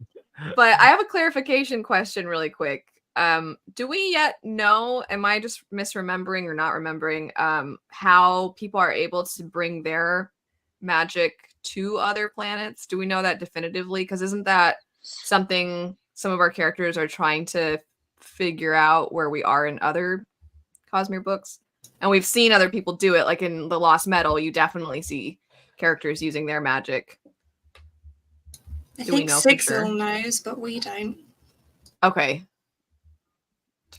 I have a clarification question really quick. Do we yet know, am I just misremembering or not remembering, how people are able to bring their magic to other planets? Do we know that definitively? Because isn't that something some of our characters are trying to figure out where we are in other Cosmere books? And we've seen other people do it, like in The Lost Metal, you definitely see characters using their magic. I think Sigil knows, but we don't. Okay.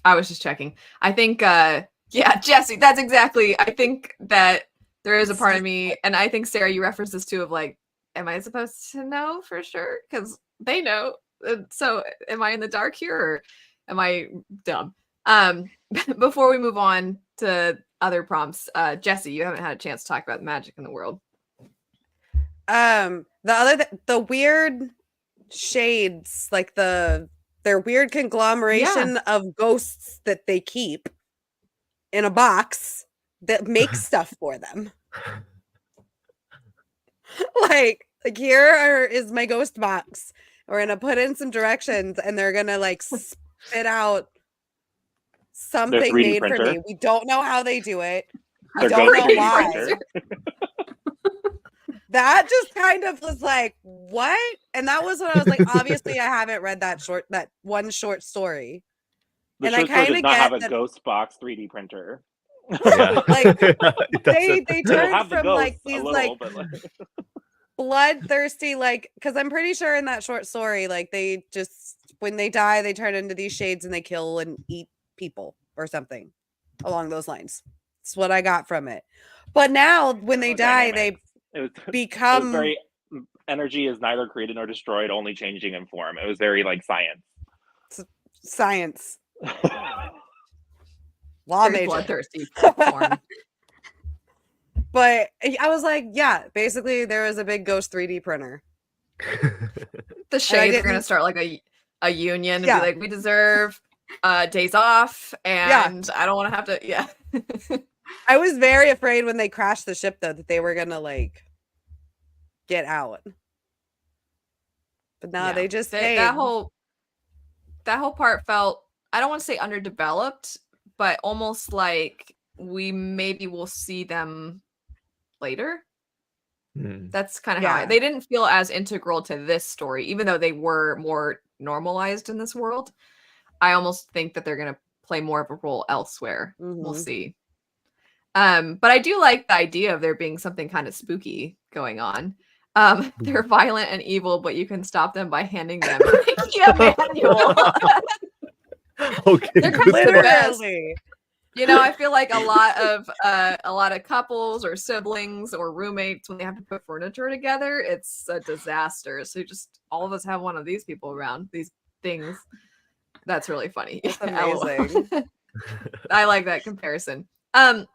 I was just checking. I think, Jesse, that's exactly, I think that there is a part of me, and I think, Sarah, you referenced this too, of like, am I supposed to know for sure? Because they know. So am I in the dark here, or am I dumb? Before we move on to other prompts, Jesse, you haven't had a chance to talk about the magic in the world. The weird shades, like the their weird conglomeration of ghosts that they keep in a box that makes stuff for them. like is my ghost box. We're gonna put in some directions and they're gonna like spit out something 3D made printer. for me. We don't know how they do it. I Their don't ghost know 3D why. printer. That just kind of was like, what? And that was when I was like, obviously I haven't read that one short story. The And short I story kind does of not get have a that, ghost box 3D printer. Yeah. like It doesn't. they It'll turned have the from like ghosts a these little, like but like bloodthirsty, like, because I'm pretty sure in that short story, like they just when they die, they turn into these shades and they kill and eat people or something along those lines. That's what I got from it. But now when they die, they it was become very energy is neither created nor destroyed, only changing in form. It was very like science. Science. Law Very major. bloodthirsty form. But I was like, yeah, basically there was a big ghost 3D printer. The shades are gonna didn't- start like a union and Yeah. be like, we deserve days off, and I don't want to have to. Yeah. I was very afraid when they crashed the ship, though, that they were gonna like get out. But no, Yeah. they just that whole part felt, I don't want to say underdeveloped, but almost like we maybe will see them later. That's kind of how they didn't feel as integral to this story, even though they were more normalized in this world. I almost think that they're gonna play more of a role elsewhere. We'll see. But I do like the idea of there being something kind of spooky going on. They're violent and evil, but you can stop them by handing them a manual. Okay, They're kind of the best. literally. You know, I feel like a lot of couples or siblings or roommates, when they have to put furniture together, it's a disaster. So just all of us have one of these people around, these things. That's really funny. That's amazing. I like that comparison. I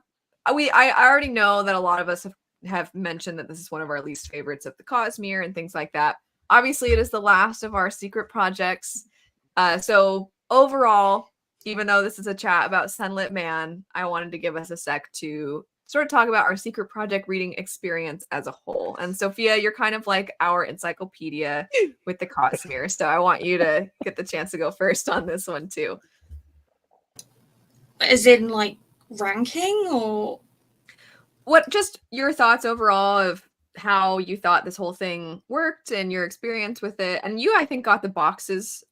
already know that a lot of us have mentioned that this is one of our least favorites of the Cosmere and things like that. Obviously, it is the last of our secret projects. So overall, even though this is a chat about Sunlit Man, I wanted to give us a sec to sort of talk about our secret project reading experience as a whole. And Sophia, you're kind of like our encyclopedia with the Cosmere. So I want you to get the chance to go first on this one too. As in like ranking or what, just your thoughts overall of how you thought this whole thing worked and your experience with it. And you, I think, got the boxes,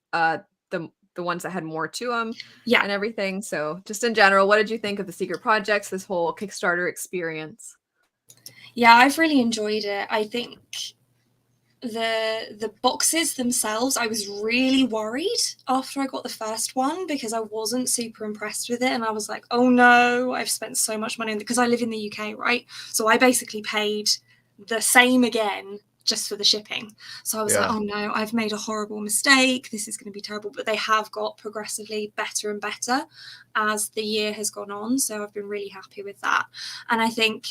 the ones that had more to them, and everything. So just in general, what did you think of the secret projects, this whole Kickstarter experience? Yeah, I've really enjoyed it. I think the boxes themselves, I was really worried after I got the first one because I wasn't super impressed with it, and I was like, oh no, I've spent so much money on it, because I live in the UK, right? So I basically paid the same again just for the shipping. So I was like, oh no, I've made a horrible mistake, this is going to be terrible. But they have got progressively better and better as the year has gone on, so I've been really happy with that. And I think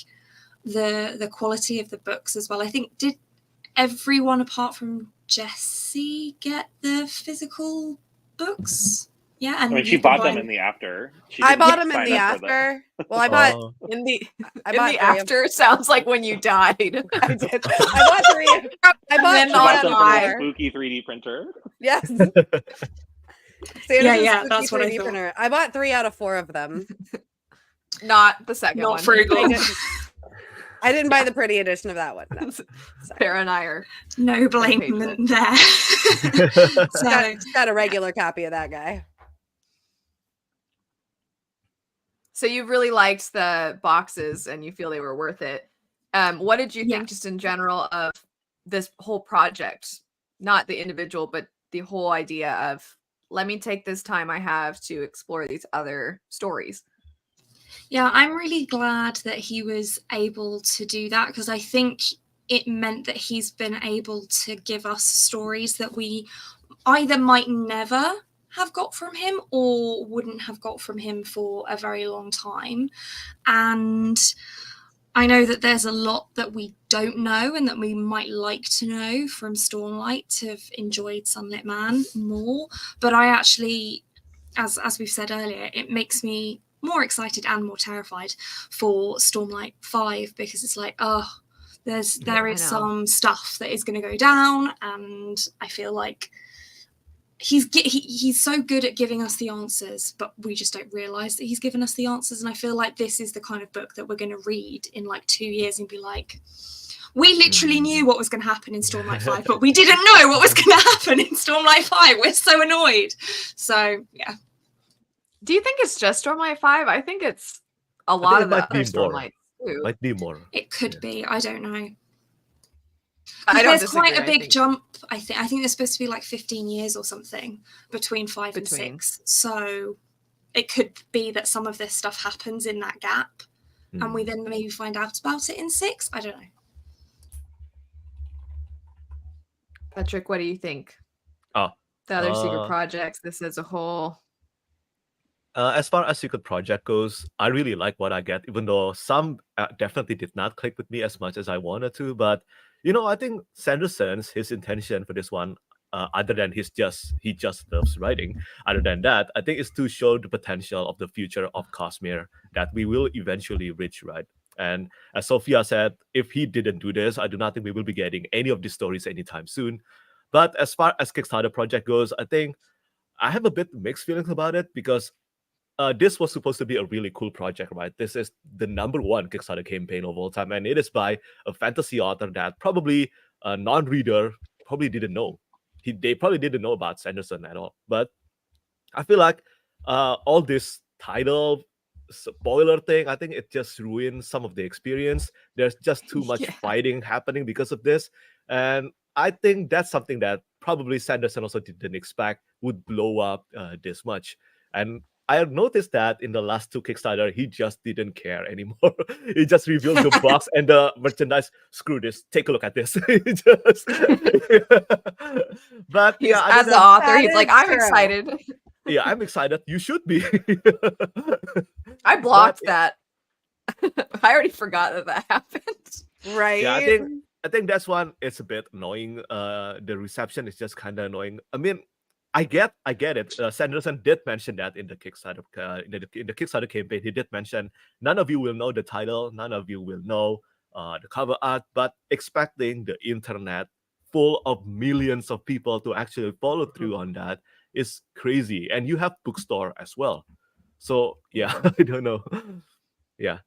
the quality of the books as well, I think, did everyone apart from Jessie get the physical books? Yeah, and I mean, she bought them in the after. I bought them in the after. Well, I bought in the after. Sounds like when you died. I did. I bought three. I bought them from a spooky 3D printer. Yes. Yeah, that's what I thought. Printer. I bought 3 out of 4 of them. Not the second one. Not frugal. I didn't buy the pretty edition of that one. No. Sarah and I are no blame there. So got a regular copy of that guy. So you really liked the boxes and you feel they were worth it. What did you think just in general of this whole project? Not the individual, but the whole idea of, let me take this time I have to explore these other stories. Yeah, I'm really glad that he was able to do that, because I think it meant that he's been able to give us stories that we either might never have got from him or wouldn't have got from him for a very long time. And I know that there's a lot that we don't know and that we might like to know from Stormlight to have enjoyed Sunlit Man more. But I actually, as we've said earlier, it makes me more excited and more terrified for Stormlight 5, because it's like, oh, there is some stuff that is going to go down, and I feel like he's so good at giving us the answers, but we just don't realize that he's given us the answers. And I feel like this is the kind of book that we're going to read in like 2 years and be like, we literally knew what was going to happen in Stormlight 5, but we didn't know what was going to happen in Stormlight 5. We're so annoyed. So yeah. Do you think it's just Stormlight 5? I think it's a lot of the other Stormlights too. Might be more. It could be. I don't know. There's quite a big jump. I think there's supposed to be like 15 years or something between 5 and 6. So it could be that some of this stuff happens in that gap, and we then maybe find out about it in 6. I don't know. Patrick, what do you think? Oh, the other secret projects, this as a whole. As far as secret project goes, I really like what I get, even though some definitely did not click with me as much as I wanted to. But I think Sanderson's his intention for this one, other than he just loves writing. Other than that, I think it's to show the potential of the future of Cosmere that we will eventually reach, right? And as Sophia said, if he didn't do this, I do not think we will be getting any of these stories anytime soon. But as far as Kickstarter project goes, I think I have a bit mixed feelings about it, because this was supposed to be a really cool project, right? This is the #1 Kickstarter campaign of all time, and it is by a fantasy author that probably a non-reader probably didn't know. They probably didn't know about Sanderson at all. But I feel like all this title spoiler thing, I think it just ruined some of the experience. There's just too much fighting happening because of this, and I think that's something that probably Sanderson also didn't expect would blow up this much. And I have noticed that in the last 2 Kickstarter, he just didn't care anymore. He just revealed the box and the merchandise. Screw this. Take a look at this. But as the author, he's like, I'm excited. Yeah, I'm excited. You should be. I blocked that. I already forgot that happened. Right. Yeah, I think that's one. It's a bit annoying. The reception is just kind of annoying. I mean, I get it. Sanderson did mention that in the Kickstarter in the Kickstarter campaign. He did mention none of you will know the title, none of you will know the cover art, but expecting the internet full of millions of people to actually follow through on that is crazy. And you have bookstore as well, so yeah, I don't know. Yeah,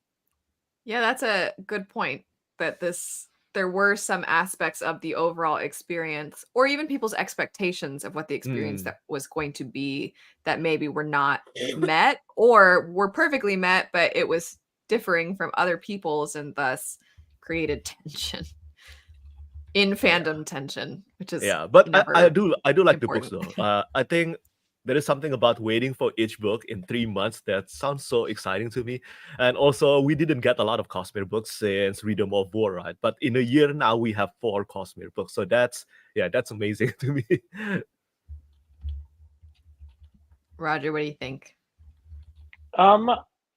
that's a good point. That there were some aspects of the overall experience, or even people's expectations of what the experience that was going to be, that maybe were not met, or were perfectly met, but it was differing from other people's, and thus created tension in fandom tension, which is but I do like important. the books though. I think there is something about waiting for each book in 3 months that sounds so exciting to me. And also, we didn't get a lot of Cosmere books since Rhythm of War, right? But in a year now, we have 4 Cosmere books. So that's amazing to me. Roger, what do you think?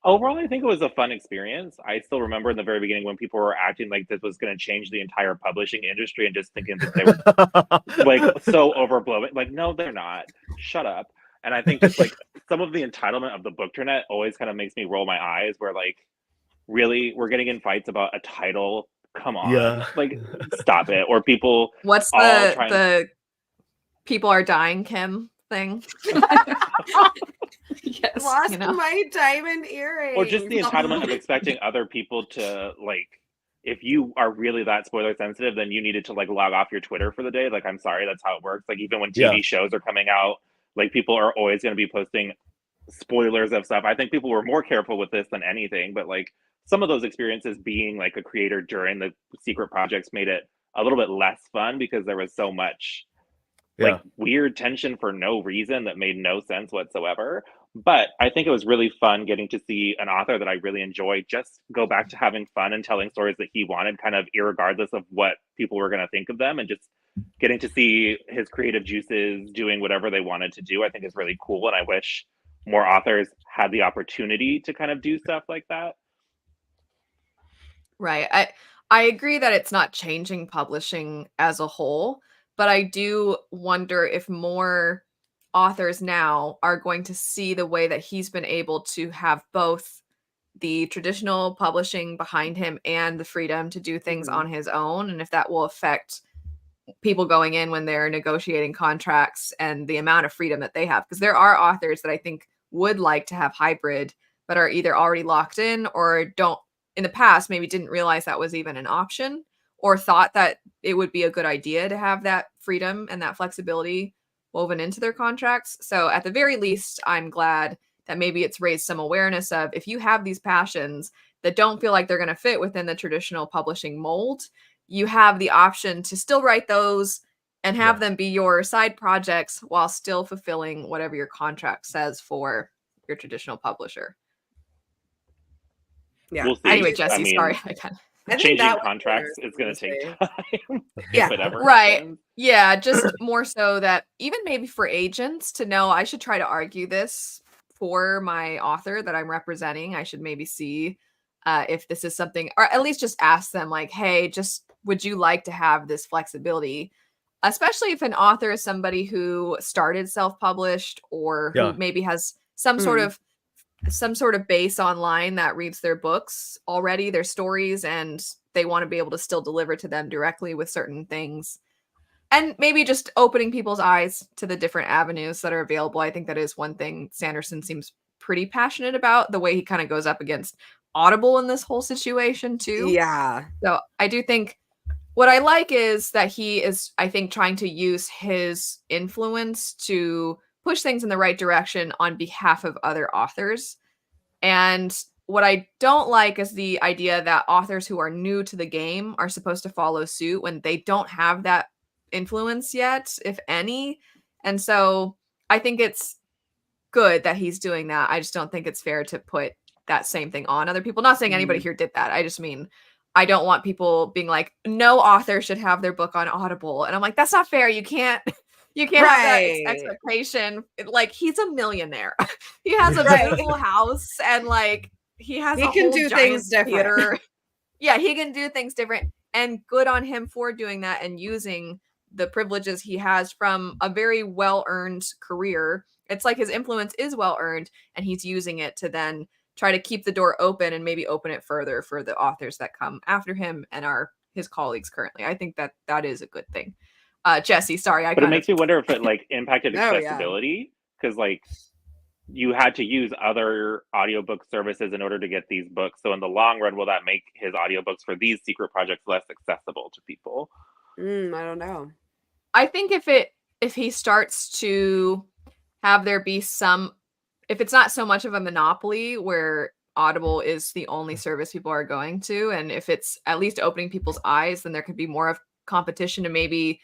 Overall, I think it was a fun experience. I still remember in the very beginning when people were acting like this was going to change the entire publishing industry, and just thinking that they were like so overblowing. Like, no, they're not. Shut up. And I think just like some of the entitlement of the bookternet always kind of makes me roll my eyes, where like, really, we're getting in fights about a title? Come on, like, stop it. Or people. What's the people are dying Kim thing? Yes, lost my diamond earring. Or just the entitlement of expecting other people to, like, if you are really that spoiler sensitive, then you needed to like log off your Twitter for the day. Like, I'm sorry, that's how it works. Like, even when TV shows are coming out, like, people are always going to be posting spoilers of stuff. I think people were more careful with this than anything, but like some of those experiences being like a creator during the secret projects made it a little bit less fun, because there was so much like weird tension for no reason that made no sense whatsoever. But I think it was really fun getting to see an author that I really enjoy just go back to having fun and telling stories that he wanted, kind of irregardless of what people were going to think of them, and just getting to see his creative juices doing whatever they wanted to do, I think is really cool. And I wish more authors had the opportunity to kind of do stuff like that. Right. I agree that it's not changing publishing as a whole, but I do wonder if more authors now are going to see the way that he's been able to have both the traditional publishing behind him and the freedom to do things Mhm. on his own, and if that will affect people going in when they're negotiating contracts and the amount of freedom that they have. Because there are authors that I think would like to have hybrid, but are either already locked in or don't, in the past, maybe didn't realize that was even an option or thought that it would be a good idea to have that freedom and that flexibility woven into their contracts. So at the very least, I'm glad that maybe it's raised some awareness of if you have these passions that don't feel like they're going to fit within the traditional publishing mold, you have the option to still write those and have Yeah. them be your side projects while still fulfilling whatever your contract says for your traditional publisher. Yeah. We'll see. Anyway, I Jesse, mean, sorry. I kind I think changing that was contracts is going to take honestly. time. Yeah. If it ever Right. happens. Yeah, just more so that even maybe for agents to know I should try to argue this for my author that I'm representing. I should maybe see if this is something, or at least just ask them, like, hey, just would you like to have this flexibility? Especially if an author is somebody who started self-published or who Yeah. maybe has some sort of base online that reads their books already, their stories, and they want to be able to still deliver to them directly with certain things. And maybe just opening people's eyes to the different avenues that are available. I think that is one thing Sanderson seems pretty passionate about, the way he kind of goes up against Audible in this whole situation too. Yeah. So I do think what I like is that he is, I think, trying to use his influence to push things in the right direction on behalf of other authors. And what I don't like is the idea that authors who are new to the game are supposed to follow suit when they don't have that influence yet, if any. And so I think it's good that he's doing that. I just don't think it's fair to put that same thing on other people. Not saying anybody here did that. I just mean I don't want people being like, no author should have their book on Audible. And I'm like, that's not fair. You can't have that expectation. Like, he's a millionaire. He has a beautiful house and like he has He a can whole do giant things different. theater. Yeah, he can do things different, and good on him for doing that and using the privileges he has from a very well-earned career. It's like his influence is well-earned, and he's using it to then try to keep the door open and maybe open it further for the authors that come after him and are his colleagues currently. I think that is a good thing. Jesse, sorry, But it makes me wonder if it like impacted Oh, yeah. accessibility, because like you had to use other audiobook services in order to get these books. So in the long run, will that make his audiobooks for these secret projects less accessible to people? I don't know. I think if he starts to have there be some, if it's not so much of a monopoly where Audible is the only service people are going to, and if it's at least opening people's eyes, then there could be more of competition, and maybe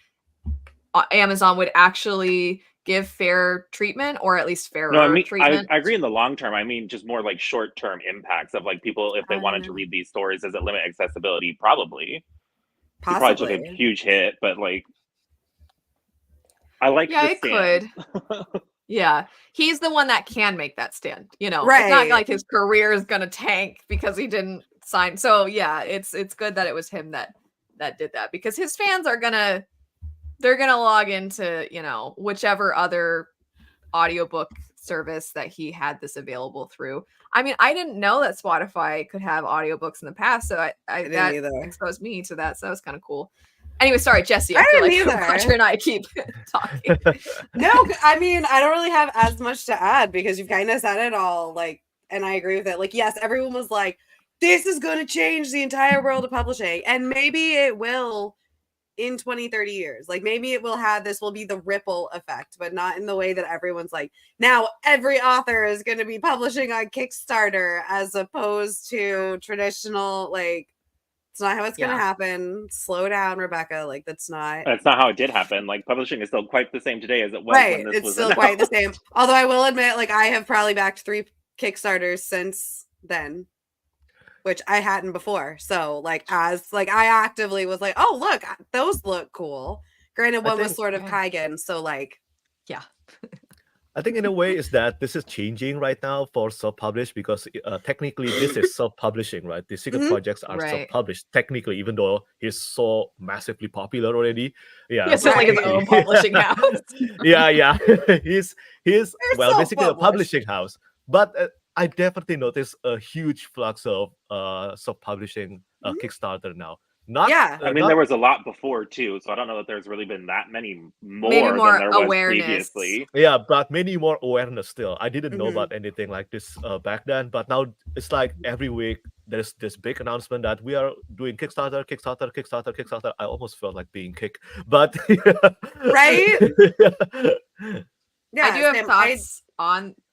Amazon would actually give fair treatment, or at least fairer No, I mean, treatment. I agree in the long term. I mean, just more like short term impacts of like people, if they wanted to read these stories, does it limit accessibility? Probably. He probably took a huge hit, but like, I like Yeah, the it stand. could. Yeah, he's the one that can make that stand. You know, Right. It's not like his career is gonna tank because he didn't sign. So yeah, it's good that it was him that did that, because his fans are gonna log into, you know, whichever other audiobook service that he had this available through. I mean, I didn't know that Spotify could have audiobooks in the past, so I didn't that either. exposed me to that. So that was kind of cool. Anyway, sorry, Jesse. I I feel didn't like either. Roger and I keep talking. No, I mean, I don't really have as much to add because you've kind of said it all. Like, and I agree with it. Like, yes, everyone was like, this is going to change the entire world of publishing. And maybe it will in 20, 30 years. Like, maybe it will have, this will be the ripple effect, but not in the way that everyone's like, now every author is going to be publishing on Kickstarter as opposed to traditional, like, it's not how it's going to happen. Slow down, Rebecca. Like, that's not how it did happen. Like, publishing is still quite the same today as it was when this it's was still announced. quite the same. Although I will admit, like, I have probably backed 3 Kickstarters since then, which I hadn't before. So, like, as like I actively was like, oh, look, those look cool. Granted, one was sort of Kaigen, so like, yeah. I think in a way is that this is changing right now for self-published because technically this is self-publishing, right? The secret projects are Right. self-published technically, even though he's so massively popular already. Yeah, He has like his own publishing house. yeah. he's They're well basically a self-published. publishing house, but I definitely noticed a huge flux of self-publishing Kickstarter now. Not Yeah. I mean, not there was a lot before too, so I don't know that there's really been that many Maybe more more than there was awareness. previously. Yeah, but many more awareness still. I didn't know Mhm. about anything like this back then, but now it's like every week there's this big announcement that we are doing Kickstarter. I almost felt like being kicked, but Right? Yeah, I do have Sam, thoughts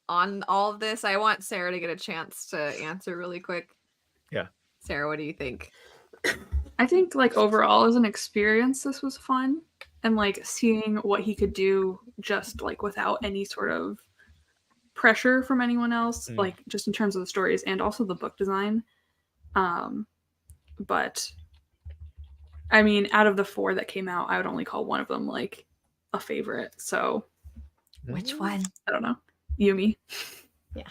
on all of this. I want Sarah to get a chance to answer really quick. Yeah. Sarah, what do you think? I think like overall as an experience, this was fun, and like seeing what he could do just like without any sort of pressure from anyone else, like just in terms of the stories and also the book design. But I mean, out of the 4 that came out, I would only call one of them like a favorite. So Which one? I don't know. Yumi. Yeah.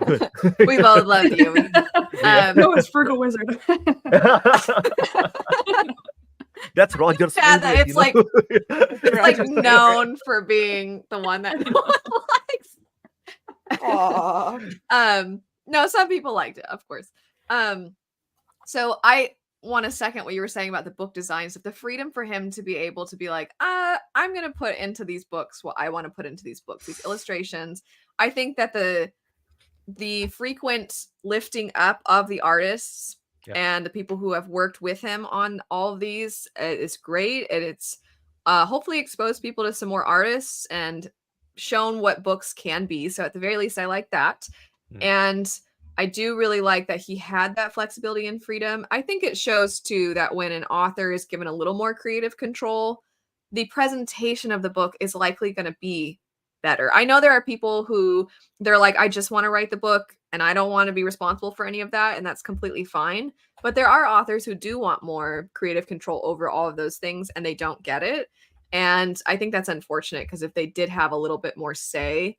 Good. We both love Yumi. No, it's Frugal Wizard. That's Roger's Yeah, favorite, it's you like- know? It's like known for being the one that no one likes. Aw. No, some people liked it, of course. So I want to second what you were saying about the book designs, of the freedom for him to be able to be like, I'm gonna put into these books what I want to put into these books, these illustrations. I think that the frequent lifting up of the artists and the people who have worked with him on all of these is great, and it's hopefully exposed people to some more artists and shown what books can be. So at the very least, I like that. And I do really like that he had that flexibility and freedom. I think it shows too that when an author is given a little more creative control, the presentation of the book is likely going to be better. I know there are people who they're like, I just want to write the book and I don't want to be responsible for any of that. And that's completely fine. But there are authors who do want more creative control over all of those things and they don't get it. And I think that's unfortunate, because if they did have a little bit more say,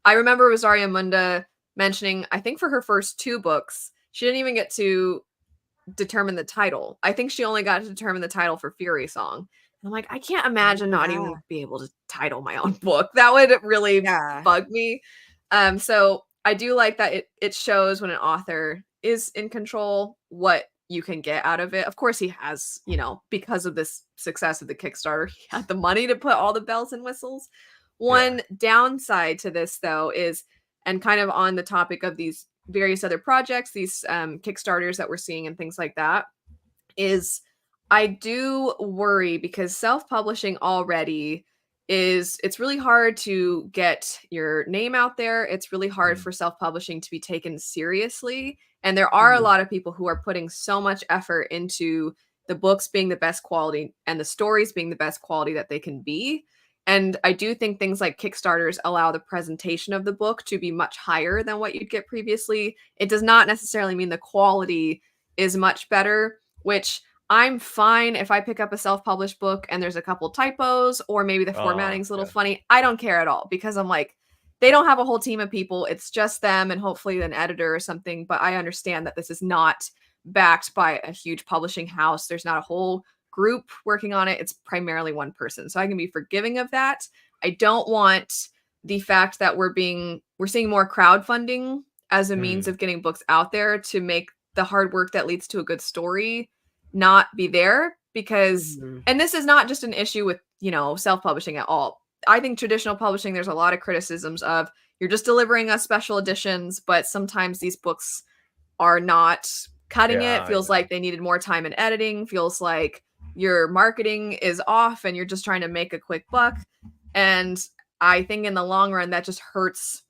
I remember Rosaria Munda mentioning, I think for her first 2 books, she didn't even get to determine the title. I think she only got to determine the title for Fury Song. And I'm like, I can't imagine not even being able to title my own book. That would really bug me. So I do like that it shows when an author is in control what you can get out of it. Of course, he has, because of this success of the Kickstarter, he had the money to put all the bells and whistles. One downside to this, though, is, and kind of on the topic of these various other projects, these Kickstarters that we're seeing and things like that, is I do worry, because self-publishing already it's really hard to get your name out there. It's really hard for self-publishing to be taken seriously. And there are a lot of people who are putting so much effort into the books being the best quality and the stories being the best quality that they can be. And I do think things like Kickstarters allow the presentation of the book to be much higher than what you'd get previously. It does not necessarily mean the quality is much better, which I'm fine if I pick up a self-published book and there's a couple typos, or maybe the formatting's a little funny. I don't care at all, because I'm like, they don't have a whole team of people. It's just them and hopefully an editor or something. But I understand that this is not backed by a huge publishing house. There's not a whole group working on it. It's primarily one person. So I can be forgiving of that. I don't want the fact that we're seeing more crowdfunding as a means of getting books out there to make the hard work that leads to a good story not be there, because and this is not just an issue with self-publishing at all. I think traditional publishing, there's a lot of criticisms of, you're just delivering us special editions, but sometimes these books are not cutting it. Feels like they needed more time in editing, feels like your marketing is off and you're just trying to make a quick buck. And I think in the long run that just hurts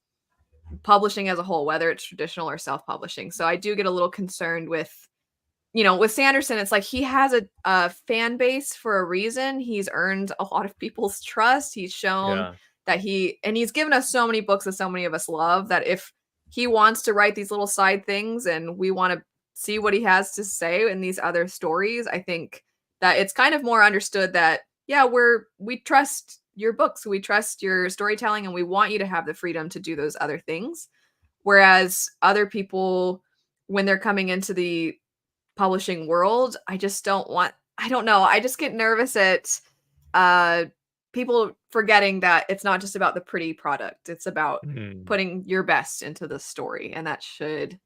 publishing as a whole, whether it's traditional or self-publishing. So I do get a little concerned with with Sanderson. It's like he has a fan base for a reason. He's earned a lot of people's trust. He's shown that he's given us so many books that so many of us love, that if he wants to write these little side things and we want to see what he has to say in these other stories, I think that it's kind of more understood that, we trust your books, we trust your storytelling, and we want you to have the freedom to do those other things. Whereas other people, when they're coming into the publishing world, I just don't want, I don't know, I just get nervous at people forgetting that it's not just about the pretty product. It's about putting your best into the story, and that should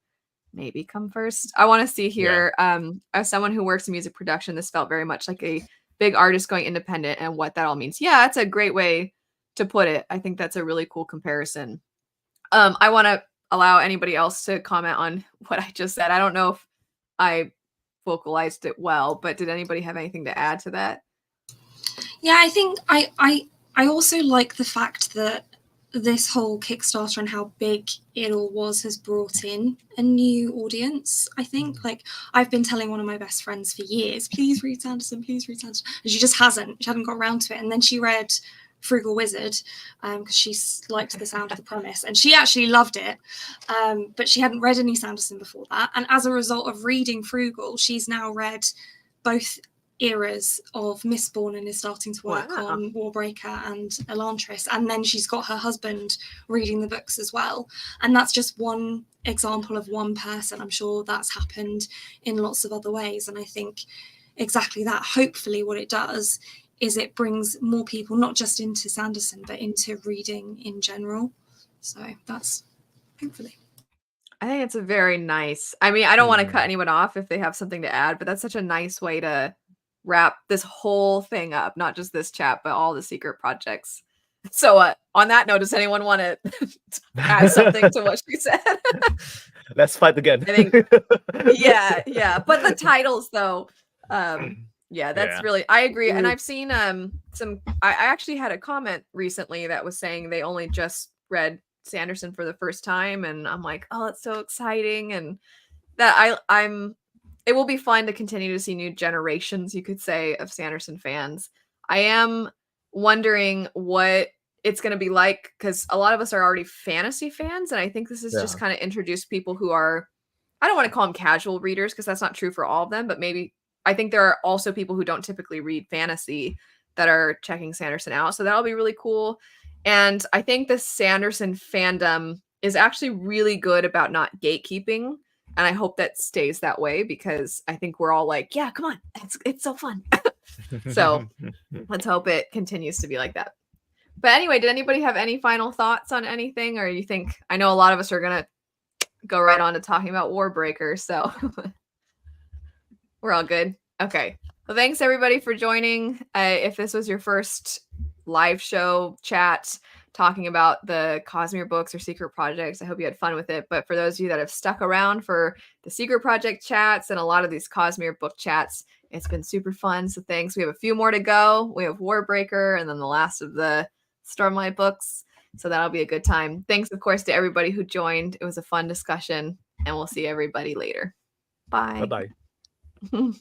maybe come first. I want to see here, as someone who works in music production, this felt very much like a big artist going independent and what that all means. Yeah, that's a great way to put it. I think that's a really cool comparison. I want to allow anybody else to comment on what I just said. I don't know if I vocalized it well, but did anybody have anything to add to that? Yeah, I think I also like the fact that this whole Kickstarter and how big it all was has brought in a new audience. I think, like, I've been telling one of my best friends for years, please read Sanderson, please read Sanderson. And she just hasn't. She hadn't got around to it. And then she read Frugal Wizard because she liked the sound of the premise, and she actually loved it. But she hadn't read any Sanderson before that. And as a result of reading Frugal, she's now read both eras of Mistborn and is starting to work on Warbreaker and Elantris, and then she's got her husband reading the books as well. And that's just one example of one person. I'm sure that's happened in lots of other ways, and I think exactly that. Hopefully what it does is it brings more people not just into Sanderson but into reading in general. So that's hopefully. I think it's a very nice, I mean, I don't want to cut anyone off if they have something to add, but that's such a nice way to wrap this whole thing up, not just this chat, but all the secret projects. So on that note, does anyone want to add something to what she said? Let's fight again. I think, yeah. But the titles, though, that's really, I agree. And I've seen I actually had a comment recently that was saying they only just read Sanderson for the first time, and I'm like, oh, it's so exciting, and that I'm it will be fun to continue to see new generations, you could say, of Sanderson fans. I am wondering what it's going to be like, because a lot of us are already fantasy fans, and I think this is just kind of introduced people who are, I don't want to call them casual readers, because that's not true for all of them, but maybe I think there are also people who don't typically read fantasy that are checking Sanderson out, so that'll be really cool. And I think the Sanderson fandom is actually really good about not gatekeeping. And I hope that stays that way, because I think we're all like, yeah, come on, it's so fun. So let's hope it continues to be like that. But anyway, did anybody have any final thoughts on anything? Or you think, I know a lot of us are going to go right on to talking about Warbreaker, so we're all good. Okay. Well, thanks everybody for joining. If this was your first live show chat talking about the Cosmere books or secret projects, I hope you had fun with it. But for those of you that have stuck around for the secret project chats and a lot of these Cosmere book chats, it's been super fun. So thanks. We have a few more to go. We have Warbreaker and then the last of the Stormlight books. So that'll be a good time. Thanks, of course, to everybody who joined. It was a fun discussion, and we'll see everybody later. Bye. Bye-bye.